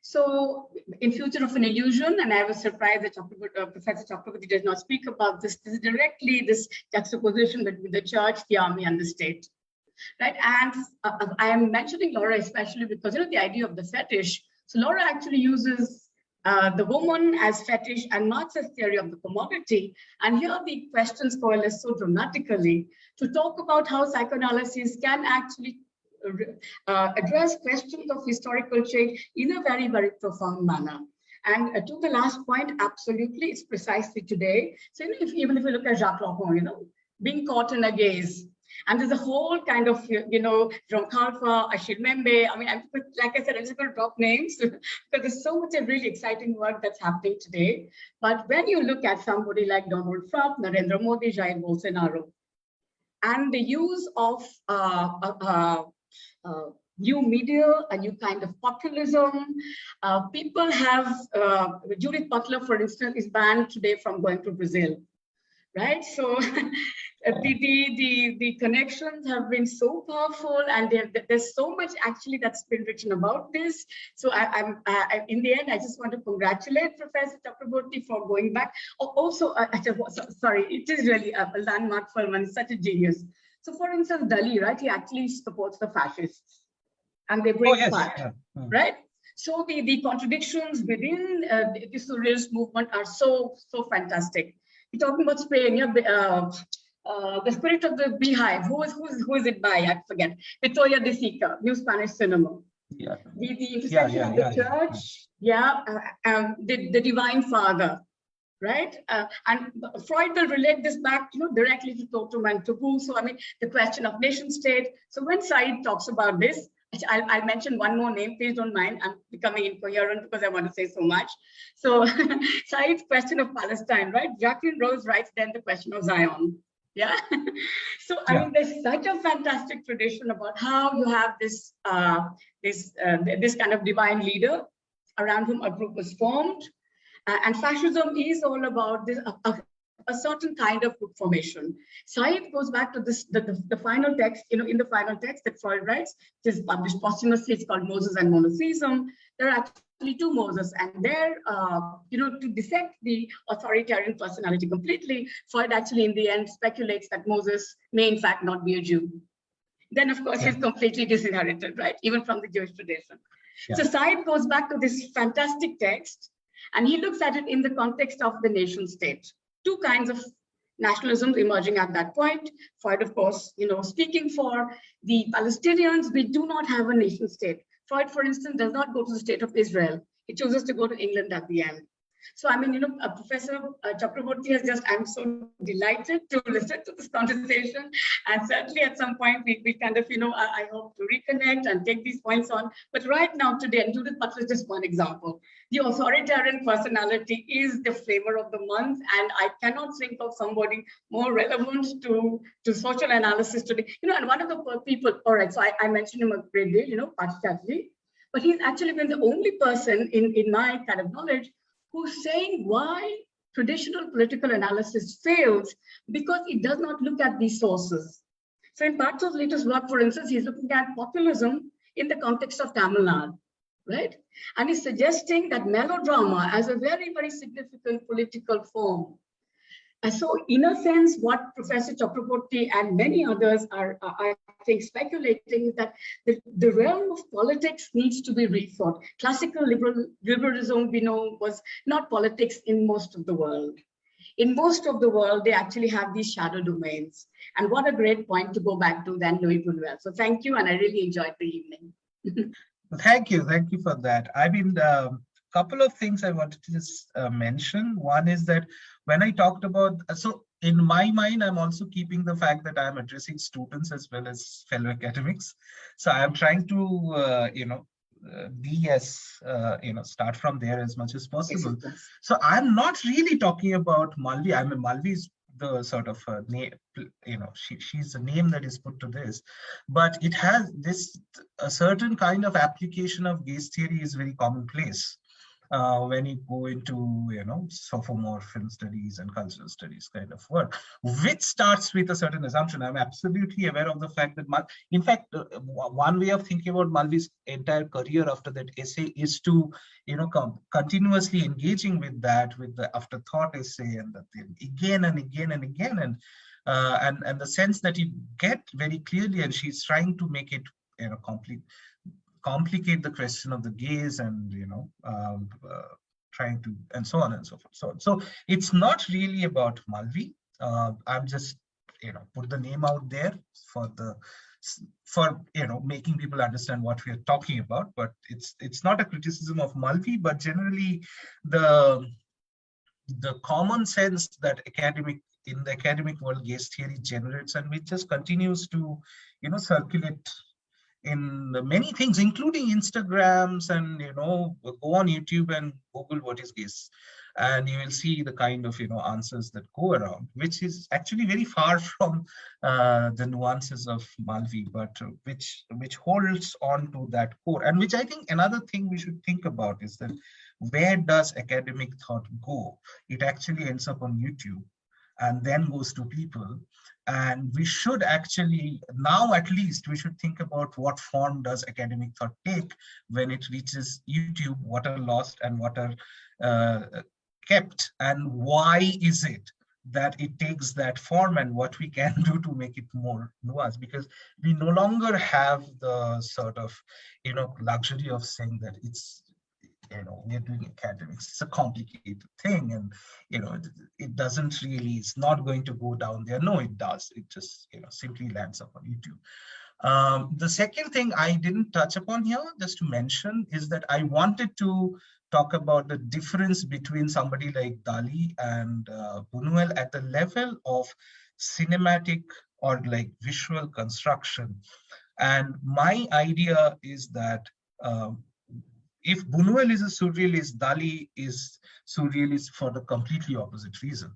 L: So in Future of an Illusion, and I was surprised that Professor Chakrabarti did not speak about this directly, this juxtaposition between the church, the army, and the state. Right, and I am mentioning Laura especially because the idea of the fetish. So Laura actually uses the woman as fetish and Marx's theory of the commodity. And here the questions coalesce so dramatically to talk about how psychoanalysis can actually address questions of historical change in a very, very profound manner. And to the last point, absolutely, it's precisely today. So even if you look at Jacques Lacan, being caught in a gaze, and there's a whole kind of, from Kalfa, Achille Membe. I mean, like I said, I'm just going to drop names because there's so much of really exciting work that's happening today. But when you look at somebody like Donald Trump, Narendra Modi, Jair Bolsonaro, and the use of new media, a new kind of populism, people have, Judith Butler, for instance, is banned today from going to Brazil. Right, so the connections have been so powerful, and there's so much actually that's been written about this. So in the end, I just want to congratulate Professor Chakrabarti for going back. Also, sorry, it is really a landmark film and such a genius. So, for instance, Dali, right? He actually supports the fascists, and they break apart, right? So the contradictions within the surrealist movement are so fantastic. You're talking about Spain, the spirit of the beehive. Who is it by? I forget. Victoria de Sica, New Spanish Cinema. Yeah. The intersection of the church. Yeah. The Divine Father, right? And Freud will relate this back, directly to totem and taboo. So, I mean, the question of nation state. So when Said talks about this, I'll mention one more name, please don't mind. I'm becoming incoherent because I want to say so much. So Said's question of Palestine, right? Jacqueline Rose writes then the question of Zion. Yeah. So, I mean, there's such a fantastic tradition about how you have this, this kind of divine leader around whom a group was formed. And fascism is all about this, a certain kind of group formation. Said goes back to this, the final text, in the final text that Freud writes, which is published posthumously, it's called Moses and Monotheism. There are actually two Moses, and there, to dissect the authoritarian personality completely, Freud actually in the end speculates that Moses may in fact not be a Jew. Then, of course, he's completely disinherited, right? Even from the Jewish tradition. Yeah. So Said goes back to this fantastic text, and he looks at it in the context of the nation state. Two kinds of nationalisms emerging at that point. Freud, of course, speaking for the Palestinians, we do not have a nation state. Freud, for instance, does not go to the state of Israel. He chooses to go to England at the end. So, I mean, Professor Chakrabarti has I'm so delighted to listen to this conversation. And certainly at some point, we kind of, I hope to reconnect and take these points on. But right now, today, and Judith Butler is just one example. The authoritarian personality is the flavor of the month. And I cannot think of somebody more relevant to social analysis today. And one of the people, all right, so I mentioned him a great deal, Patrick, but he's actually been the only person in my kind of knowledge who's saying why traditional political analysis fails, because it does not look at these sources. So in Partho's latest work, for instance, he's looking at populism in the context of Tamil Nadu, right? And he's suggesting that melodrama as a very, very significant political form. And so in a sense, what Professor Chakrabarti and many others are I think, speculating is that the realm of politics needs to be rethought. Classical liberalism, we know, was not politics in most of the world. In most of the world, they actually have these shadow domains. And what a great point to go back to then, Louis Buñuel. So thank you, and I really enjoyed the evening.
A: Thank you for that. I mean, couple of things I wanted to just mention. One is that when I talked about, so in my mind, I'm also keeping the fact that I'm addressing students as well as fellow academics. So I'm trying to, be as, start from there as much as possible. So I'm not really talking about Malvi. I mean, Malvi is the sort of name, she's the name that is put to this, but it has this, a certain kind of application of gaze theory is very commonplace. When you go into, sophomore film studies and cultural studies kind of work, which starts with a certain assumption. I'm absolutely aware of the fact that, in fact, one way of thinking about Malvi's entire career after that essay is to, continuously engaging with that, with the afterthought essay, and that again and again and again, and the sense that you get very clearly, and she's trying to make it, complicate the question of the gaze and trying to, and so on and so forth. So it's not really about Malvi. I'm just put the name out there for making people understand what we are talking about. But it's not a criticism of Malvi, but generally the common sense that in the academic world gaze theory generates, and which just continues to circulate in many things, including Instagrams, and go on YouTube and Google what is gaze, and you will see the kind of answers that go around, which is actually very far from the nuances of Malvi, but which holds on to that core. And which I think another thing we should think about is that where does academic thought go? It actually ends up on YouTube and then goes to people. And we should actually, now at least, we should think about what form does academic thought take when it reaches YouTube, what are lost and what are kept, and why is it that it takes that form, and what we can do to make it more nuanced, because we no longer have the sort of, luxury of saying that it's, we're doing academics. It's a complicated thing, and it doesn't really, it's not going to go down there. No, it does. It just simply lands up on YouTube. The second thing I didn't touch upon here, just to mention, is that I wanted to talk about the difference between somebody like Dali and Buñuel at the level of cinematic or like visual construction. And my idea is that if Buñuel is a surrealist, Dali is surrealist for the completely opposite reason.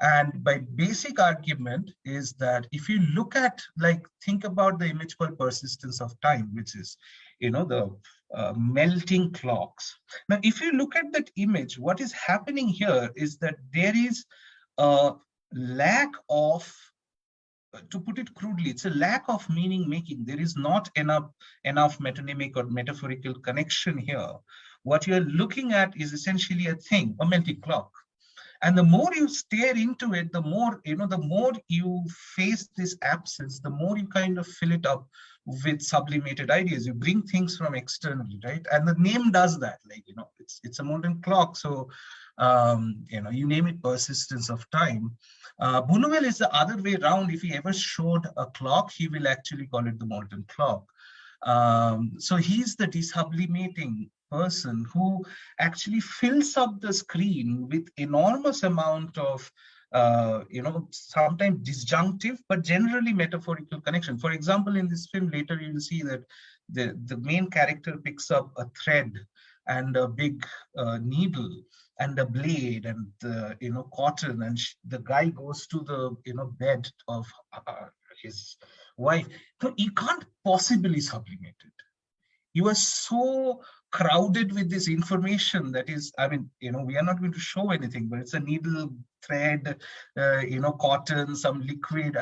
A: And my basic argument is that if you look at, like, think about the image called persistence of time, which is, the melting clocks. Now, if you look at that image, what is happening here is that there is a lack of, to put it crudely, it's a lack of meaning making. There is not enough metonymic or metaphorical connection here. What you're looking at is essentially a thing, a melting clock. And the more you stare into it, the more you face this absence, the more you kind of fill it up with sublimated ideas. You bring things from externally, right? And the name does that, like, it's a molten clock. So, you name it persistence of time. Buñuel is the other way around. If he ever showed a clock, he will actually call it the molten clock. So he's the desublimating person who actually fills up the screen with enormous amount of sometimes disjunctive but generally metaphorical connection. For example, in this film later you will see that the main character picks up a thread and a big needle and a blade and cotton, and the guy goes to the bed of his wife. So you can't possibly sublimate it. You are so crowded with this information that is, we are not going to show anything, but it's a needle, thread, cotton, some liquid.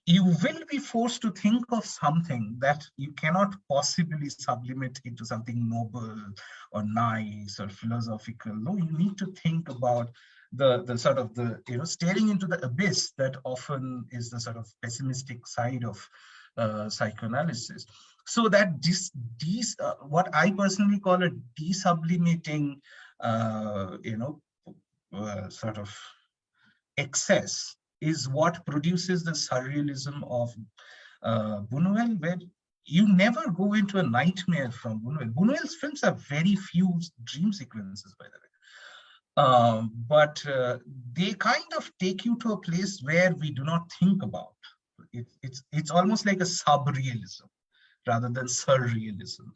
A: You will be forced to think of something that you cannot possibly sublimate into something noble or nice or philosophical. No, you need to think about the sort of staring into the abyss that often is the sort of pessimistic side of psychoanalysis. So that what I personally call a desublimating, sort of excess is what produces the surrealism of Buñuel, where you never go into a nightmare from Buñuel. Buñuel's films have very few dream sequences, by the way. But they kind of take you to a place where we do not think about. It's almost like a subrealism rather than surrealism.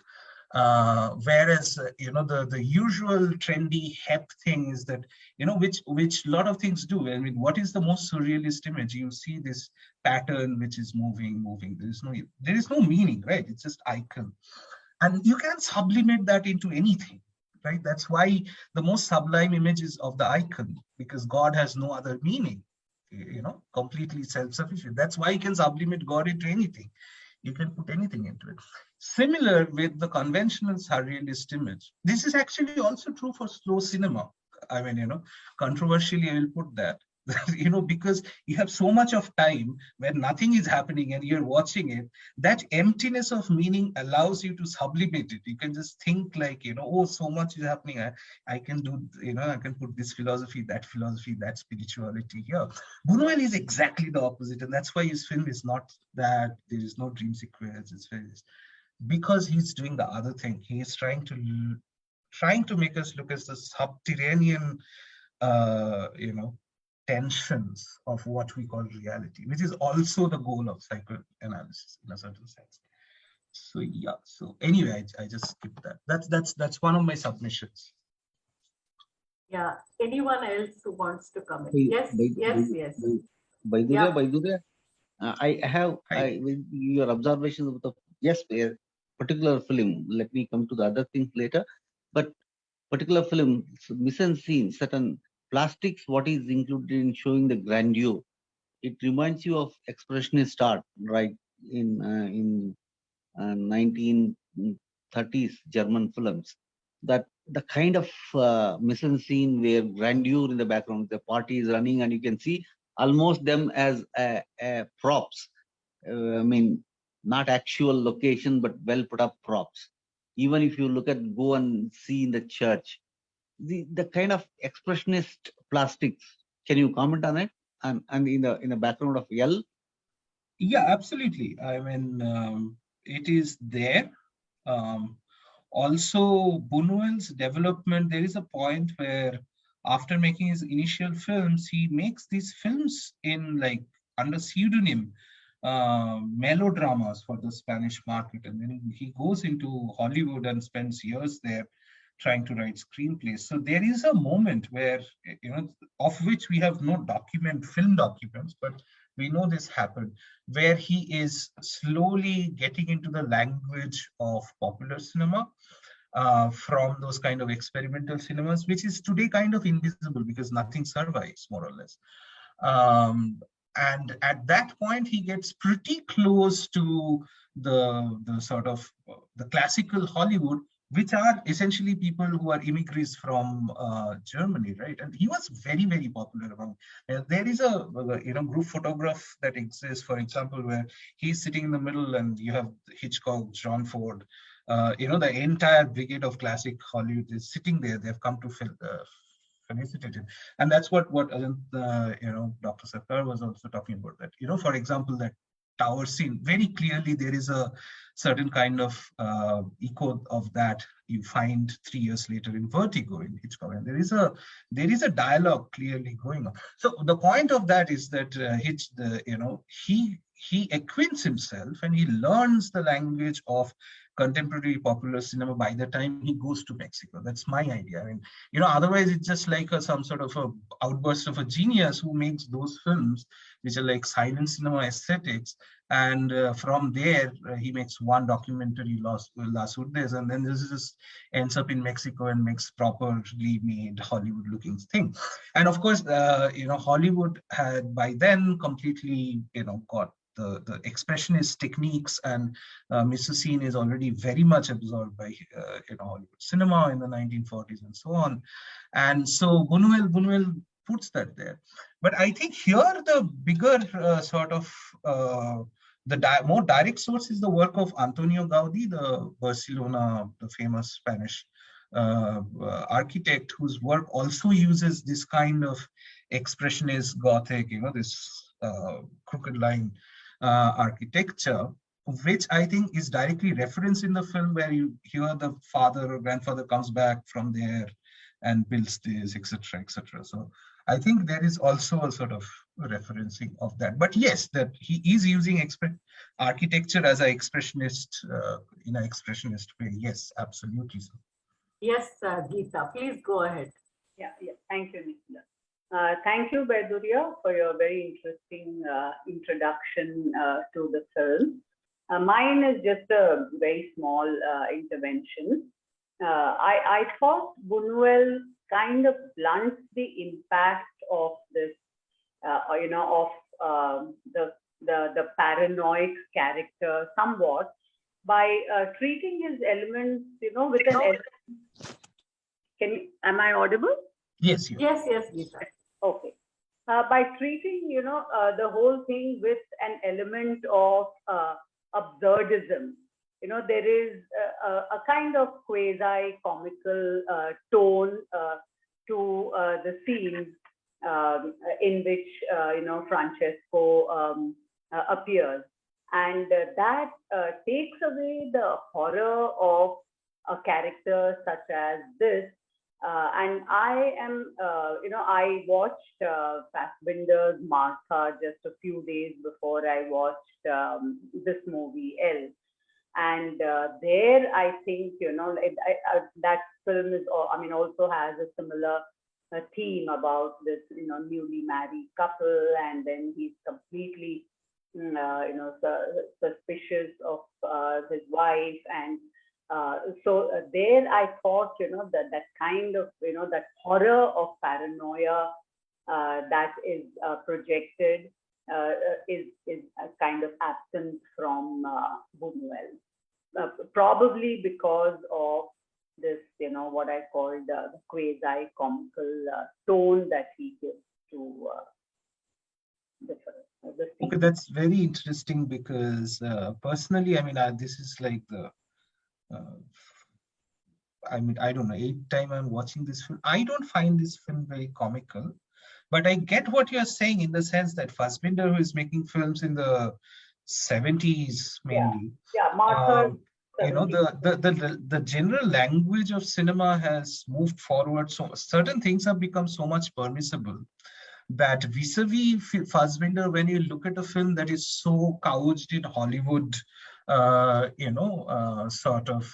A: Whereas the usual trendy hep thing is that which a lot of things do. What is the most surrealist image? You see this pattern which is moving. There is no meaning, right? It's just icon, and you can sublimate that into anything, right? That's why the most sublime image is of the icon, because God has no other meaning. Completely self-sufficient. That's why you can sublimate God into anything. You can put anything into it. Similar with the conventional surrealist image. This is actually also true for slow cinema. Controversially, I will put that. Because you have so much of time where nothing is happening and you're watching it, that emptiness of meaning allows you to sublimate it. You can just think like, oh, so much is happening. I can do, I can put this philosophy, that spirituality here. Buñuel is exactly the opposite. And that's why his film is not that there is no dream sequence. It's because he's doing the other thing. He is trying to make us look at the subterranean, tensions of what we call reality, which is also the goal of psychoanalysis in a certain sense. So yeah. So anyway, I just skipped that. That's one of my submissions.
B: Yeah. Anyone else who wants to comment? Yes.
J: Baidurya. I have your observations of a particular film. Let me come to the other things later. But particular film, mise en scene, certain plastics, what is included in showing the grandeur. It reminds you of expressionist art, right? In 1930s German films. That the kind of mise en scene where grandeur in the background, the party is running, and you can see almost them as props. Not actual location, but well put up props. Even if you go and see in the church, the kind of expressionist plastics. Can you comment on it? And in the background of L?
A: Yeah, absolutely. It is there. Also, Buñuel's development, there is a point where after making his initial films, he makes these films in like under pseudonym melodramas for the Spanish market. And then he goes into Hollywood and spends years there trying to write screenplays. So there is a moment where, of which we have no film documents, but we know this happened, where he is slowly getting into the language of popular cinema from those kind of experimental cinemas, which is today kind of invisible because nothing survives, more or less. And at that point, he gets pretty close to the sort of the classical Hollywood, which are essentially people who are immigrants from Germany, right? And he was very, very popular among. There is a group photograph that exists, for example, where he's sitting in the middle, and you have Hitchcock, John Ford, the entire brigade of classic Hollywood is sitting there. They've come to felicitate him, and that's what Dr. Sarkar was also talking about. That for example, that tower scene, very clearly there is a certain kind of echo of that you find 3 years later in Vertigo in Hitchcock, and there is a dialogue clearly going on. So the point of that is that he acquaints himself and he learns the language of contemporary popular cinema by the time he goes to Mexico. That's my idea. I mean, otherwise it's just like some sort of a outburst of a genius who makes those films which are like silent cinema aesthetics, and from there he makes one documentary, Las Urdes, and then this just ends up in Mexico and makes properly made Hollywood looking thing. And of course, Hollywood had by then completely got the expressionist techniques, and Misosyne is already very much absorbed by Hollywood cinema in the 1940s and so on. And so Buñuel puts that there. But I think here the bigger more direct source is the work of Antonio Gaudí, the Barcelona, the famous Spanish architect, whose work also uses this kind of expressionist Gothic, this crooked line architecture, which I think is directly referenced in the film, where you hear the father or grandfather comes back from there and builds this, etc., etc. So I think there is also a sort of referencing of that. But yes, that he is using architecture as an expressionist in an expressionist way. Yes, absolutely so.
B: Yes, Geeta, please go ahead.
M: Yeah. Thank you, Nikhila. Thank you, Baidurya, for your very interesting introduction to the film. Mine is just a very small intervention. I thought Buñuel kind of blunts the impact of this, the paranoid character somewhat by treating his elements, with an element. Am I audible?
A: Yes.
B: Yes.
M: Okay. By treating, the whole thing with an element of absurdism. There is a kind of quasi-comical tone to the scenes in which, Francesco appears. And that takes away the horror of a character such as this. And I am, I watched Fassbinder's Martha just a few days before I watched this movie, Elle. And there, I think, that film is, also has a similar theme about this, newly married couple, and then he's completely, suspicious of his wife, and so there, I thought, that kind of, that horror of paranoia that is projected is kind of absent from Buñuel. Probably because of this, what I call the quasi-comical tone that he gives to the scene.
A: Okay, that's very interesting because personally, this is like the I don't know, 8th time I'm watching this film. I don't find this film very comical, but I get what you're saying in the sense that Fassbinder, who is making films in the 70s mainly.
M: Martha
A: you know, the general language of cinema has moved forward. So certain things have become so much permissible that vis-a-vis Fassbinder, when you look at a film that is so couched in Hollywood, sort of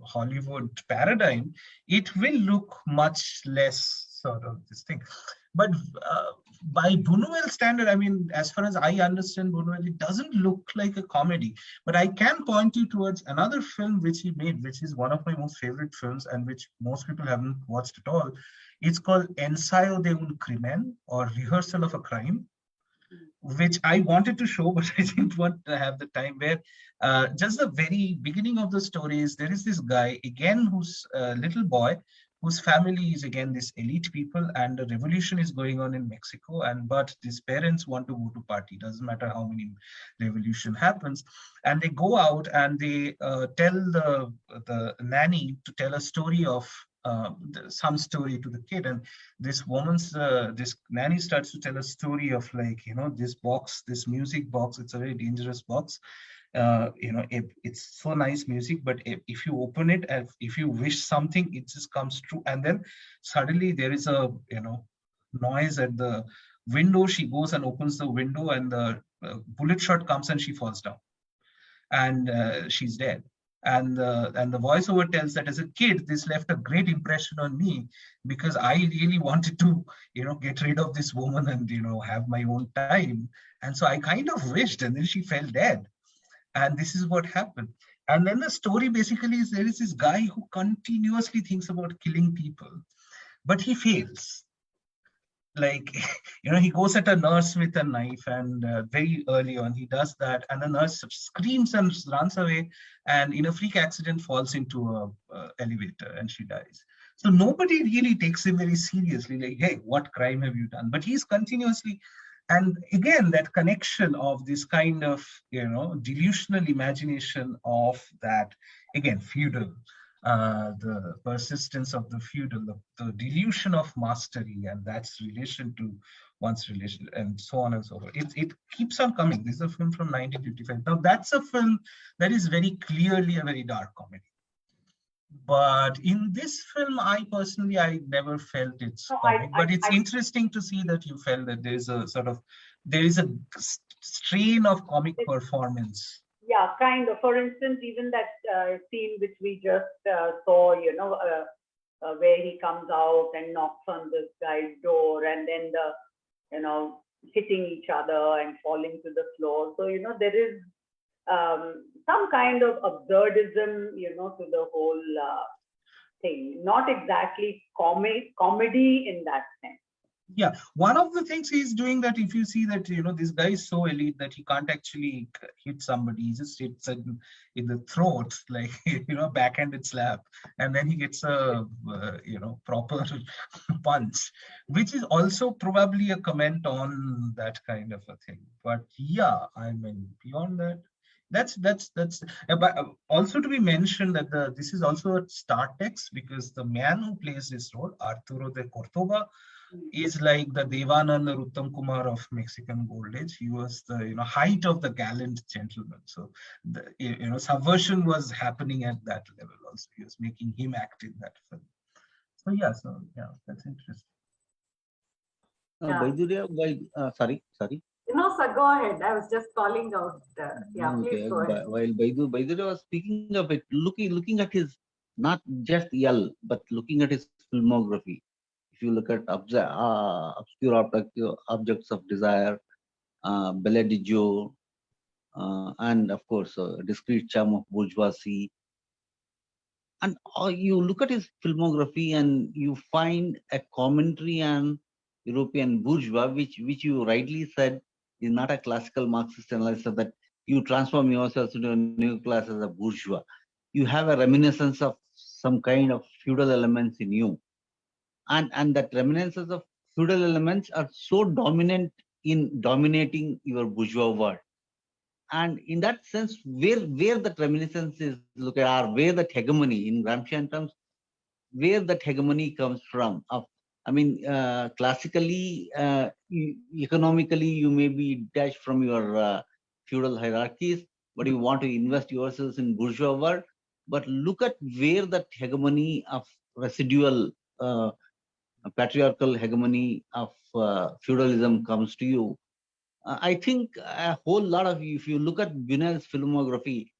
A: Hollywood paradigm, it will look much less sort of this thing. But by Buñuel standard, I mean, as far as I understand Buñuel, it doesn't look like a comedy. But I can point you towards another film which he made, which is one of my most favorite films and which most people haven't watched at all. It's called Ensayo de un Crimen, or Rehearsal of a Crime, which I wanted to show, but I didn't want to have the time, where just the very beginning of the story is there is this guy, again, who's a little boy, whose family is again this elite people, and a revolution is going on in Mexico, and but his parents want to go to party, doesn't matter how many revolution happens, and they go out and they tell the nanny to tell a story of some story to the kid, and this woman's this nanny starts to tell a story of, like, you know, this box, this music box, it's a very dangerous box. It's so nice music, but if you open it, if you wish something, it just comes true. And then suddenly there is a, you know, noise at the window. She goes and opens the window, and the bullet shot comes and she falls down, and she's dead. And the voiceover tells that as a kid, this left a great impression on me, because I really wanted to, you know, get rid of this woman and, you know, have my own time. And so I kind of wished, and then she fell dead. And this is what happened. And then the story basically is, there is this guy who continuously thinks about killing people, but he fails. Like, you know, he goes at a nurse with a knife, and very early on he does that, and the nurse screams and runs away, and in a freak accident falls into a elevator, and she dies. So nobody really takes him very seriously, like, hey, what crime have you done? But he's continuously, and again, that connection of this kind of, you know, delusional imagination of that, again, feudal, the persistence of the feudal, the delusion of mastery, and that's relation to one's relation, and so on and so forth. It keeps on coming. This is a film from 1955. Now, that's a film that is very clearly a very dark comedy. But in this film, I never felt it's comic. But it's interesting to see that you felt that there is a strain of comic performance.
M: Yeah, kind of. For instance, even that scene which we just saw, you know, where he comes out and knocks on this guy's door, and then the, you know, hitting each other and falling to the floor. So, you know, there is some kind of absurdism, you know, to the whole thing. Not exactly comedy in that sense.
A: Yeah, one of the things he's doing, that if you see that, you know, this guy is so elite that he can't actually hit somebody, he just hits it in the throat, like, you know, backhanded slap, and then he gets a you know, proper punch, which is also probably a comment on that kind of a thing. But yeah, I mean, beyond that, that's but also to be mentioned that this is also a star text, because the man who plays this role, Arturo de Cordoba, is like the Devanand or Uttam Kumar of Mexican Gold Age. He was the, you know, height of the gallant gentleman. So the, you know, subversion was happening at that level also. He was making him act in that film. So yeah, that's interesting.
J: Baidurya, sorry.
B: No, sir, go ahead. I was just calling out. Please go ahead.
J: While Baidurya was speaking of it, looking at his, not just Yal, but looking at his filmography. If you look at Obscure Objects of Desire, Belle de Jour, and of course, Discreet Charm of Bourgeoisie, and you look at his filmography and you find a commentary on European bourgeois, which you rightly said is not a classical Marxist analysis, that you transform yourself into a new class as a bourgeois. You have a reminiscence of some kind of feudal elements in you. And that reminiscences of feudal elements are so dominant in dominating your bourgeois world. And in that sense, where that reminiscence is look at, or where that hegemony in Gramscian terms, where that hegemony comes from. I mean, classically, economically, you may be detached from your feudal hierarchies, but you want to invest yourselves in bourgeois world. But look at where that hegemony of residual patriarchal hegemony of feudalism comes to you. I think a whole lot of, if you look at Buñuel's filmography,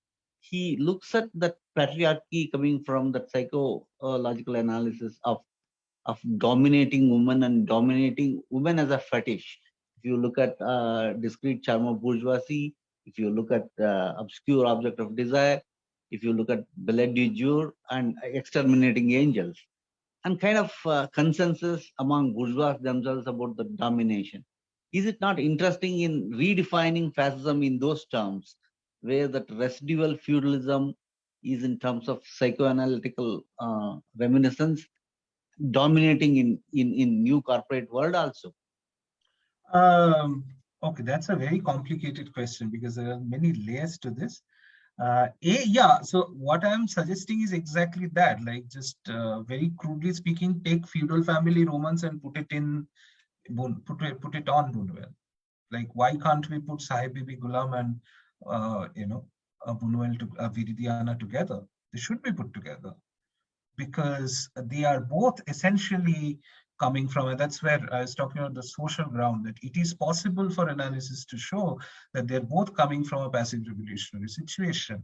J: he looks at that patriarchy coming from that psychological analysis of dominating women and dominating women as a fetish. If you look at Discrete Charm of Bourgeoisie, if you look at Obscure Object of Desire, if you look at Ballet du Jour and Exterminating Angels, and kind of consensus among bourgeois themselves about the domination. Is it not interesting in redefining fascism in those terms, where that residual feudalism is in terms of psychoanalytical reminiscence dominating in new corporate world also?
A: Okay, that's a very complicated question because there are many layers to this. Yeah, so what I'm suggesting is exactly that, like just very crudely speaking, take feudal family romance and put it on Buñuel. Like, why can't we put Sahib Bibi Ghulam and Buñuel to Viridiana together? They should be put together because they are both essentially coming from, and that's where I was talking about the social ground, that it is possible for analysis to show that they're both coming from a passive revolutionary situation.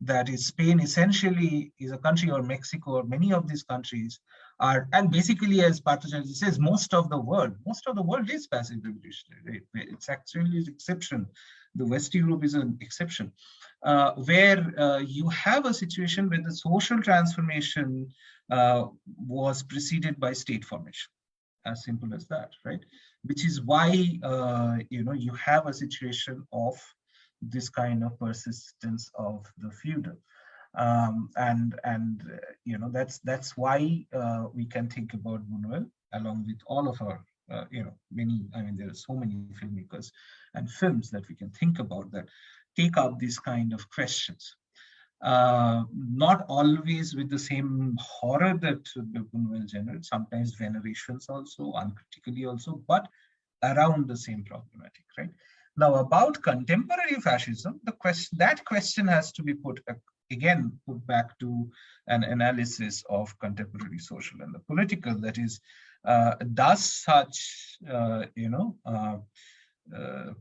A: That is, Spain essentially is a country, or Mexico, or many of these countries are, and basically, as Parthasarathy says, most of the world is passive revolutionary. Right? It's actually an exception. The West Europe is an exception, where you have a situation where the social transformation was preceded by state formation, as simple as that, right? Which is why you have a situation of this kind of persistence of the feudal, that's why we can think about Buñuel along with all of our many. I mean, there are so many filmmakers and films that we can think about that take up these kind of questions. Not always with the same horror that Buñuel generates, sometimes venerations also, uncritically also, but around the same problematic, right? Now, about contemporary fascism, that question has to be put back to an analysis of contemporary social and the political. That is, does such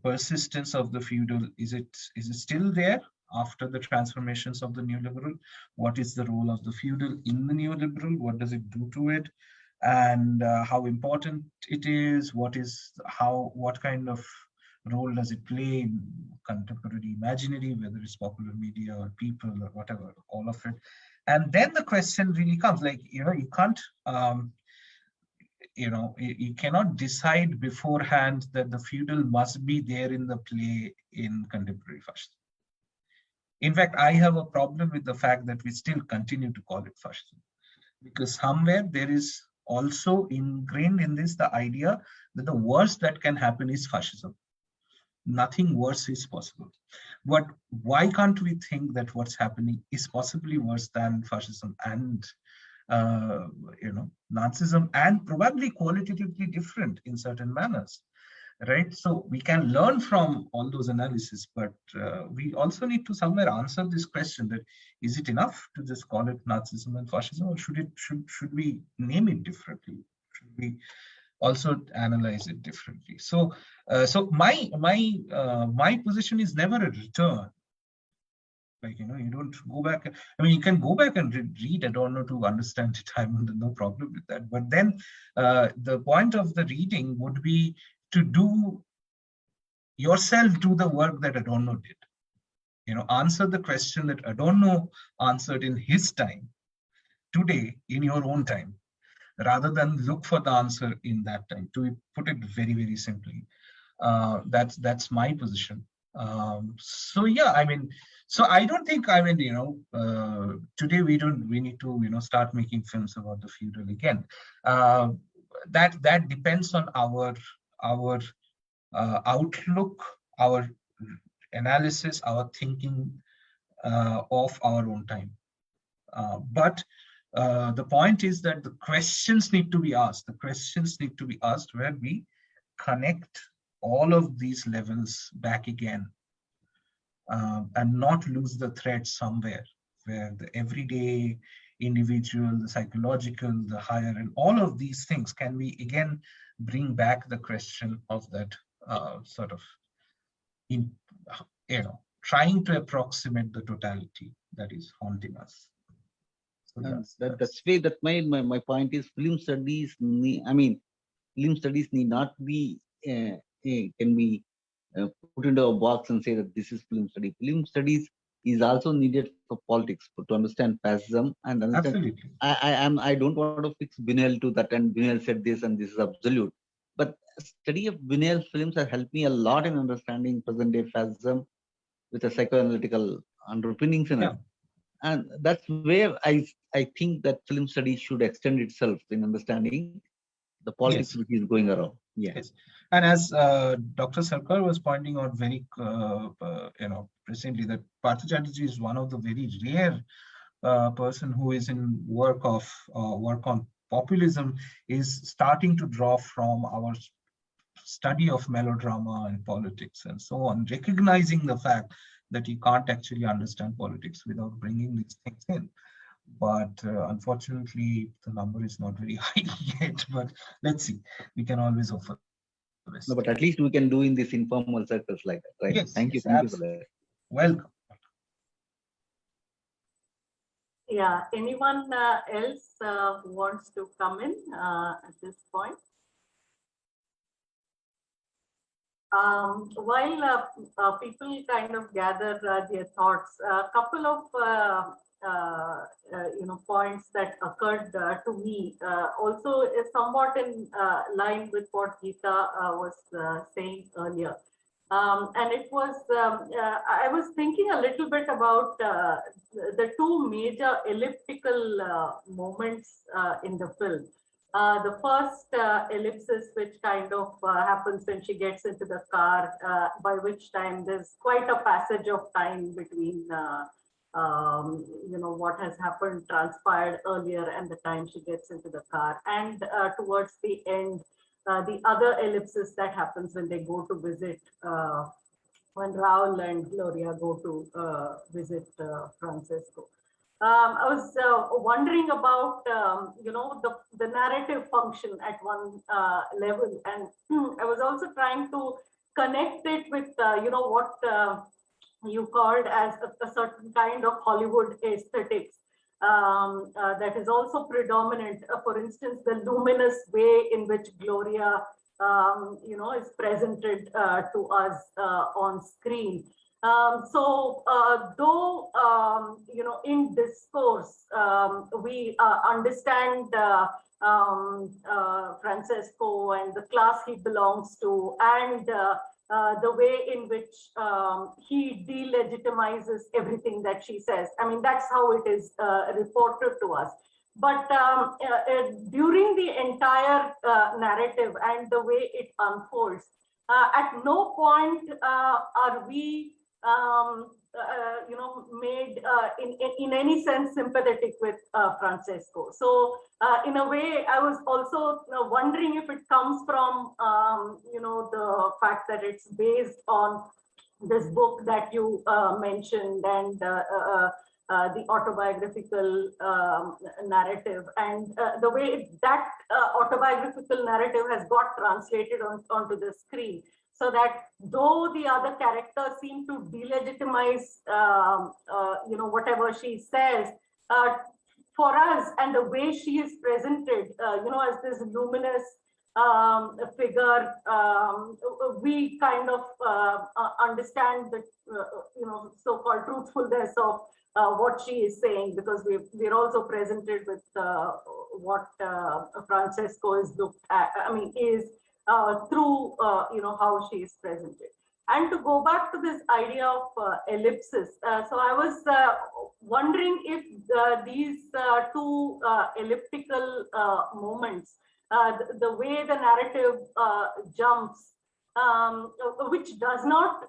A: persistence of the feudal, is it still there after the transformations of the neoliberal? What is the role of the feudal in the neoliberal? What does it do to it? And how important it is? What kind of role does it play in contemporary imaginary, whether it's popular media or people or whatever, all of it? And then the question really comes, like, you can't, you cannot decide beforehand that the feudal must be there in the play in contemporary fascism. In fact, I have a problem with the fact that we still continue to call it fascism, because somewhere there is also ingrained in this the idea that the worst that can happen is fascism. Nothing worse is possible. But why can't we think that what's happening is possibly worse than fascism and Nazism, and probably qualitatively different in certain manners, right? So we can learn from all those analyses, but we also need to somewhere answer this question: that is it enough to just call it Nazism and fascism, or should we name it differently? Should we also analyze it differently? So my position is never a return. Like, you don't go back. I mean, you can go back and read Adorno to understand it. I'm no problem with that. But then the point of the reading would be to do the work that Adorno did. Answer the question that Adorno answered in his time, today in your own time, rather than look for the answer in that time. To put it very, very simply, that's my position. So yeah, I mean, so I don't think, today we need to, start making films about the feudal again. That depends on our outlook, our analysis, our thinking of our own time. But the point is that the questions need to be asked. The questions need to be asked where we connect all of these levels back again. and not lose the thread somewhere where the everyday individual, the psychological, the higher, and all of these things can we again bring back the question of that sort of, trying to approximate the totality that is haunting us. So yes,
J: that's way that my point is film studies. Film studies need not be can be put into a box and say that this is film study. Film studies is also needed for politics to understand fascism and understand.
A: Absolutely.
J: I don't want to fix Buñuel to that, and Buñuel said this and this is absolute. But study of Buñuel films has helped me a lot in understanding present day fascism with a psychoanalytical underpinnings in it. And that's where I think that film study should extend itself in understanding the politics which is going around.
A: Yes. And as Dr. Sarkar was pointing out very, recently, that Partha Chatterjee is one of the very rare person who is in work on populism, is starting to draw from our study of melodrama and politics and so on, recognizing the fact that you can't actually understand politics without bringing these things in. But unfortunately, the number is not very high yet. But let's see. We can always offer.
J: No, but at least we can do in these informal circles like that, right?
A: Yes,
J: Thank you for that.
A: Welcome.
B: Yeah. Anyone else who wants to come in at this point? While people kind of gather their thoughts, a couple of points that occurred to me also is somewhat in line with what Geeta was saying earlier. And it was, I was thinking a little bit about the two major elliptical moments in the film. The first ellipsis, which kind of happens when she gets into the car, by which time there's quite a passage of time between what has happened, transpired earlier, and the time she gets into the car. And towards the end, the other ellipsis that happens when they go to visit, when Raul and Gloria go to visit Francesco. I was wondering about, the narrative function at one level. And I was also trying to connect it with, what you called as a certain kind of Hollywood aesthetics that is also predominant. For instance, the luminous way in which Gloria, is presented to us on screen. Though in discourse we understand Francesco and the class he belongs to, and the way in which he delegitimizes everything that she says. I mean, that's how it is reported to us. But during the entire narrative and the way it unfolds, at no point are we made in any sense sympathetic with Francesco. So in a way, I was also wondering if it comes from the fact that it's based on this book that you mentioned, and the autobiographical narrative, and the way that autobiographical narrative has got translated onto the screen. So that though the other characters seem to delegitimize, whatever she says, for us, and the way she is presented, as this luminous figure, we kind of understand the, so-called truthfulness of what she is saying, because we're also presented with what Francesco is looked at. I mean, is through how she is presented. And to go back to this idea of ellipsis, so I was wondering if these two elliptical moments, the way the narrative jumps, which does not,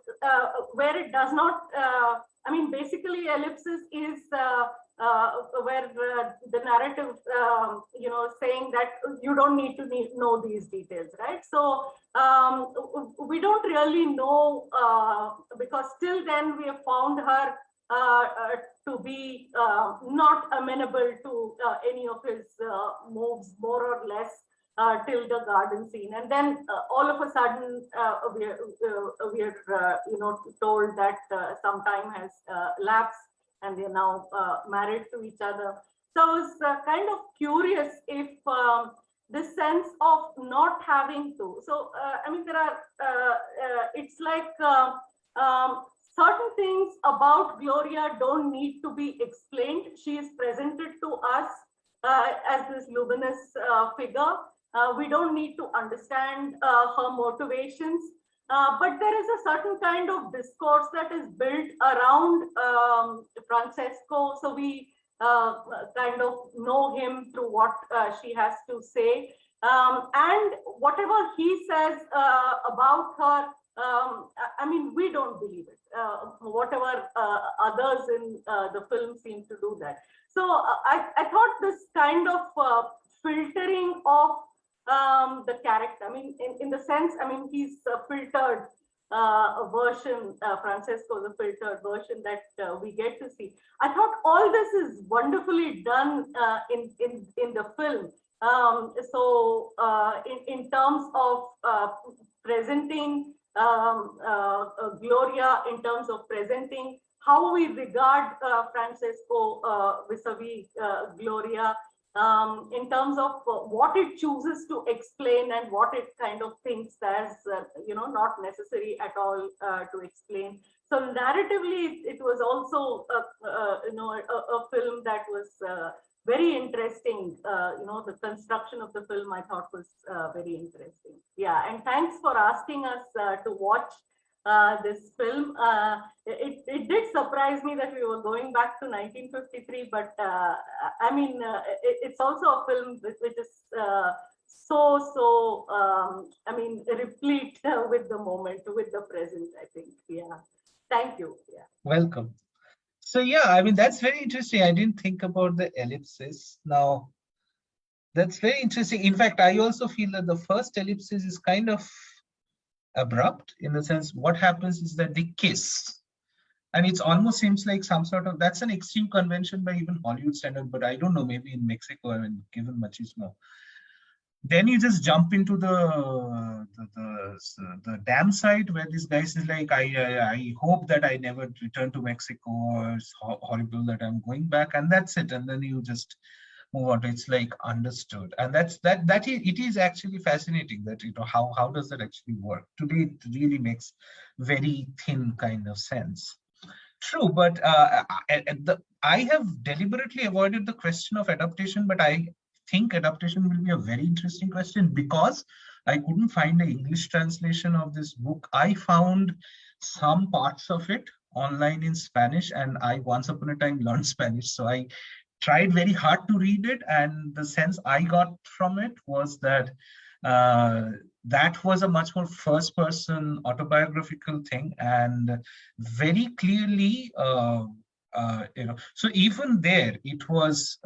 B: where it does not, I mean, basically ellipsis is where the narrative, saying that you don't need to know these details, right? So we don't really know, because till then we have found her to be not amenable to any of his moves, more or less, till the garden scene. And then all of a sudden we're told that some time has lapsed and they're now married to each other. So I was kind of curious if this sense of not having to. So I mean, there are. It's like certain things about Gloria don't need to be explained. She is presented to us as this luminous figure. We don't need to understand her motivations. But there is a certain kind of discourse that is built around Francesco. So we kind of know him through what she has to say. And whatever he says about her, I mean, we don't believe it. Whatever others in the film seem to do that. So I thought this kind of filtering of the character, I mean, in the sense, I mean, he's a filtered version, Francesco is a filtered version that we get to see. I thought all this is wonderfully done in the film. So in terms of presenting Gloria, in terms of presenting how we regard Francesco vis-a-vis Gloria, in terms of what it chooses to explain and what it kind of thinks as not necessary at all to explain. So narratively, it was also a film that was very interesting. The construction of the film I thought was very interesting. Yeah, and thanks for asking us to watch this film. It did surprise me that we were going back to 1953, but I mean, it's also a film which is so I mean, replete with the moment, with the present, I think. Yeah. Thank you. Yeah.
A: Welcome. So yeah, I mean, that's very interesting. I didn't think about the ellipsis. Now, that's very interesting. In fact, I also feel that the first ellipsis is kind of abrupt, in the sense what happens is that they kiss, and it almost seems like some sort of, that's an extreme convention by even Hollywood standard, but I don't know, maybe in Mexico, I mean, given machismo, then you just jump into the damn side where this guy is like, I hope that I never return to Mexico, or it's horrible that I'm going back, and that's it. And then you just move on. It's like understood, and it is actually fascinating that how does that actually work. Today it really makes very thin kind of sense. True, but I have deliberately avoided the question of adaptation, but I think adaptation will be a very interesting question, because I couldn't find an English translation of this book. I found some parts of it online in Spanish, and I once upon a time learned Spanish, so I tried very hard to read it, and the sense I got from it was that that was a much more first-person autobiographical thing, and very clearly, so even there, it was,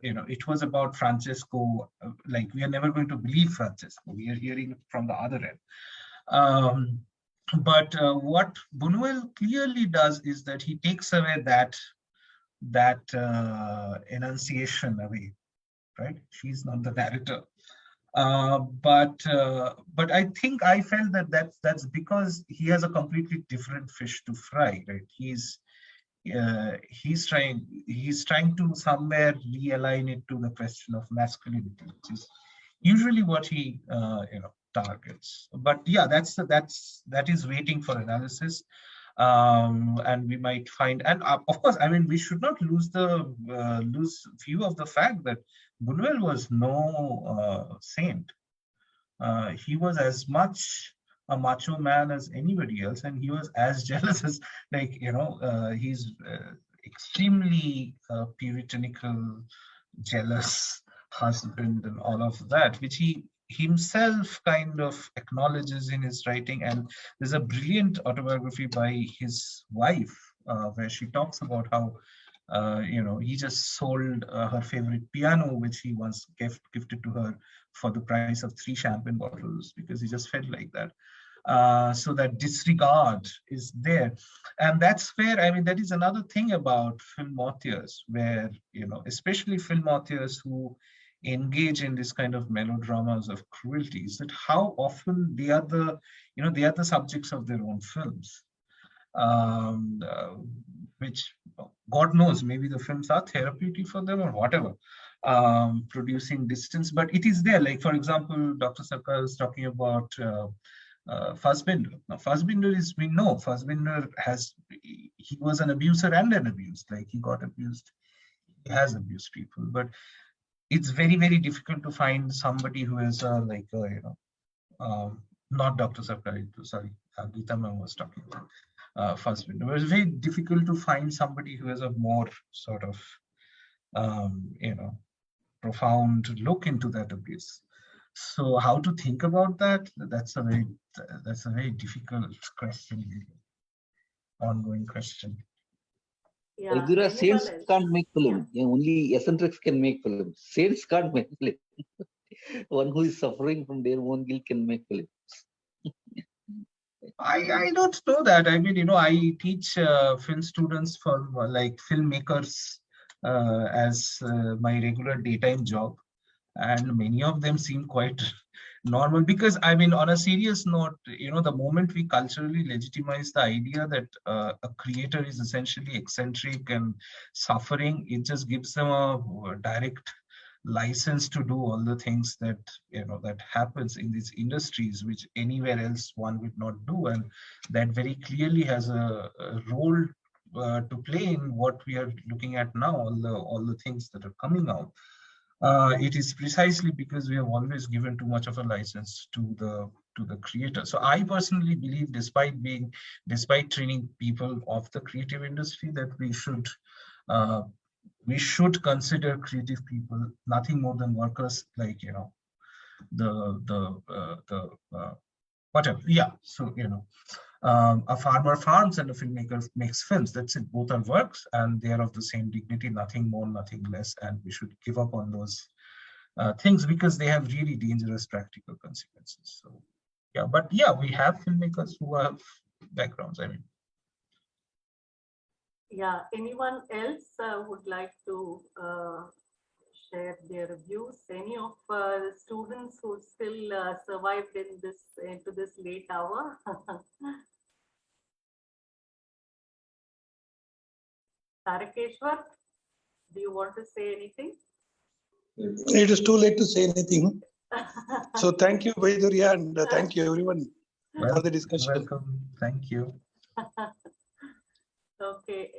A: it was about Francesco. Like, we are never going to believe Francesco. We are hearing it from the other end. But what Buñuel clearly does is that he takes away that enunciation away, right? She's not the narrator, but I think I felt that that's because he has a completely different fish to fry, right? He's trying to somewhere realign it to the question of masculinity, which is usually what he targets. But yeah, that is waiting for analysis. And we might find, and of course, I mean, we should not lose view of the fact that Buñuel was no saint. He was as much a macho man as anybody else, and he was as jealous as, like, he's extremely puritanical, jealous husband and all of that, which he himself kind of acknowledges in his writing. And there's a brilliant autobiography by his wife where she talks about how He just sold her favorite piano, which he once gifted to her for the price of 3 champagne bottles, because he just felt like that. So that disregard is there. And that's where, I mean, that is another thing about film authors, where, especially film authors who engage in this kind of melodramas of cruelty, is that how often they are the subjects of their own films. Which God knows, maybe the films are therapeutic for them or whatever, producing distance, but it is there. Like, for example, Dr. Sarkar is talking about Fassbinder. Now, Fassbinder we know Fassbinder he was an abuser and an abused. Like, he got abused, he has abused people, but it's very, very difficult to find somebody who is not Dr. Sarkar, sorry, Geeta ma'am was talking about. Fassbinder. It was very difficult to find somebody who has a more sort of, profound look into that abuse. So, how to think about that? That's a very difficult question, ongoing question.
J: Baidurya, saints can't make film. Only eccentrics can make film. Saints can't make film. One who is suffering from their own guilt can make film.
A: I don't know that. I mean, I teach film students for like filmmakers as my regular daytime job, and many of them seem quite normal, because I mean, on a serious note, the moment we culturally legitimize the idea that a creator is essentially eccentric and suffering, it just gives them a direct license to do all the things that that happens in these industries, which anywhere else one would not do, and that very clearly has a role to play in what we are looking at now, all the things that are coming out. It is precisely because we have always given too much of a license to the creator. So I personally believe, despite training people of the creative industry, that we should consider creative people nothing more than workers, like whatever. Yeah. So a farmer farms and a filmmaker makes films. That's it. Both are works, and they are of the same dignity, nothing more, nothing less. And we should give up on those things, because they have really dangerous practical consequences. So yeah, but yeah, we have filmmakers who have backgrounds. I mean.
B: Yeah, anyone else would like to share their views? Any of the students who still survived into this late hour? Tarakeshwar, do you want to say anything?
N: It is too late to say anything. So thank you, Baidurya, and thank you everyone for the discussion.
A: Welcome. Thank you.
B: Okay,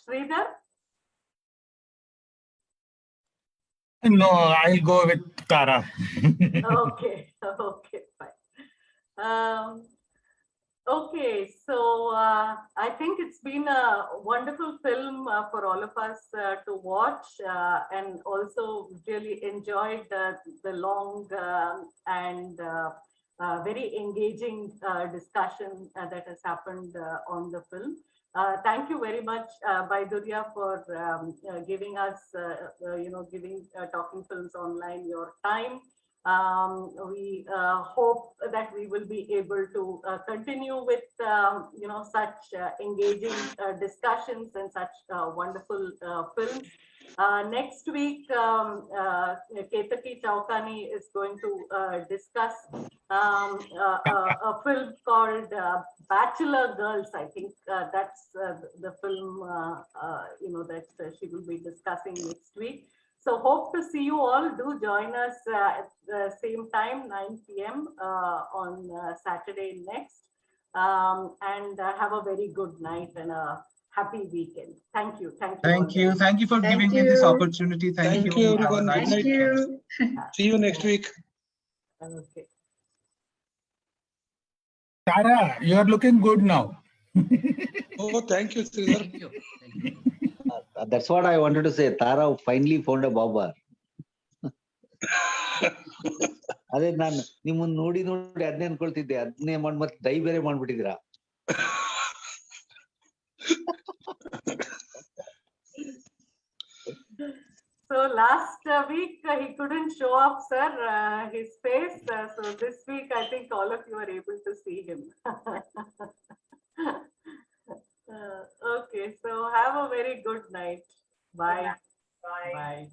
B: Sridhar?
O: No, I'll go with Tara.
B: Okay, fine. Okay, so I think it's been a wonderful film for all of us to watch, and also really enjoyed the long and very engaging discussion that has happened on the film. Thank you very much, Baidurya, for giving us, giving Talking Films Online your time. We hope that we will be able to continue with such engaging discussions and such wonderful films. Next week, Ketaki Chaukani is going to discuss a film called Bachelor Girls. I think that's the film that she will be discussing next week. So hope to see you all. Do join us at the same time, 9 p.m. On Saturday next. And have a very good night and a happy weekend. Thank you.
A: Thank you for giving me this opportunity. Thank you
N: everyone.
A: Nice
N: Thank you. See you next week.
B: Okay.
O: Tara, you are looking good now.
N: Oh, thank you, Sridhar.
J: That's what I wanted to say. Tara finally found a Baba. ಅದೇ ನಾನು ನಿಮ್ಮನ್ನ ನೋಡಿ ಅದನ್ನೇ ಅನ್ಕೊಳ್ತಿದ್ದೆ, ಅದನ್ನೇ ಮಾಡಿ ಮತ್ತೆ ದೈ ಬೇರೆ ಮಾಡ್ಬಿಟ್ಟಿದ್ದೀರಾ.
B: So last week he couldn't show up, sir, his face. So this week I think all of you are able to see him. Okay, so have a very good night. Bye. Bye. Bye.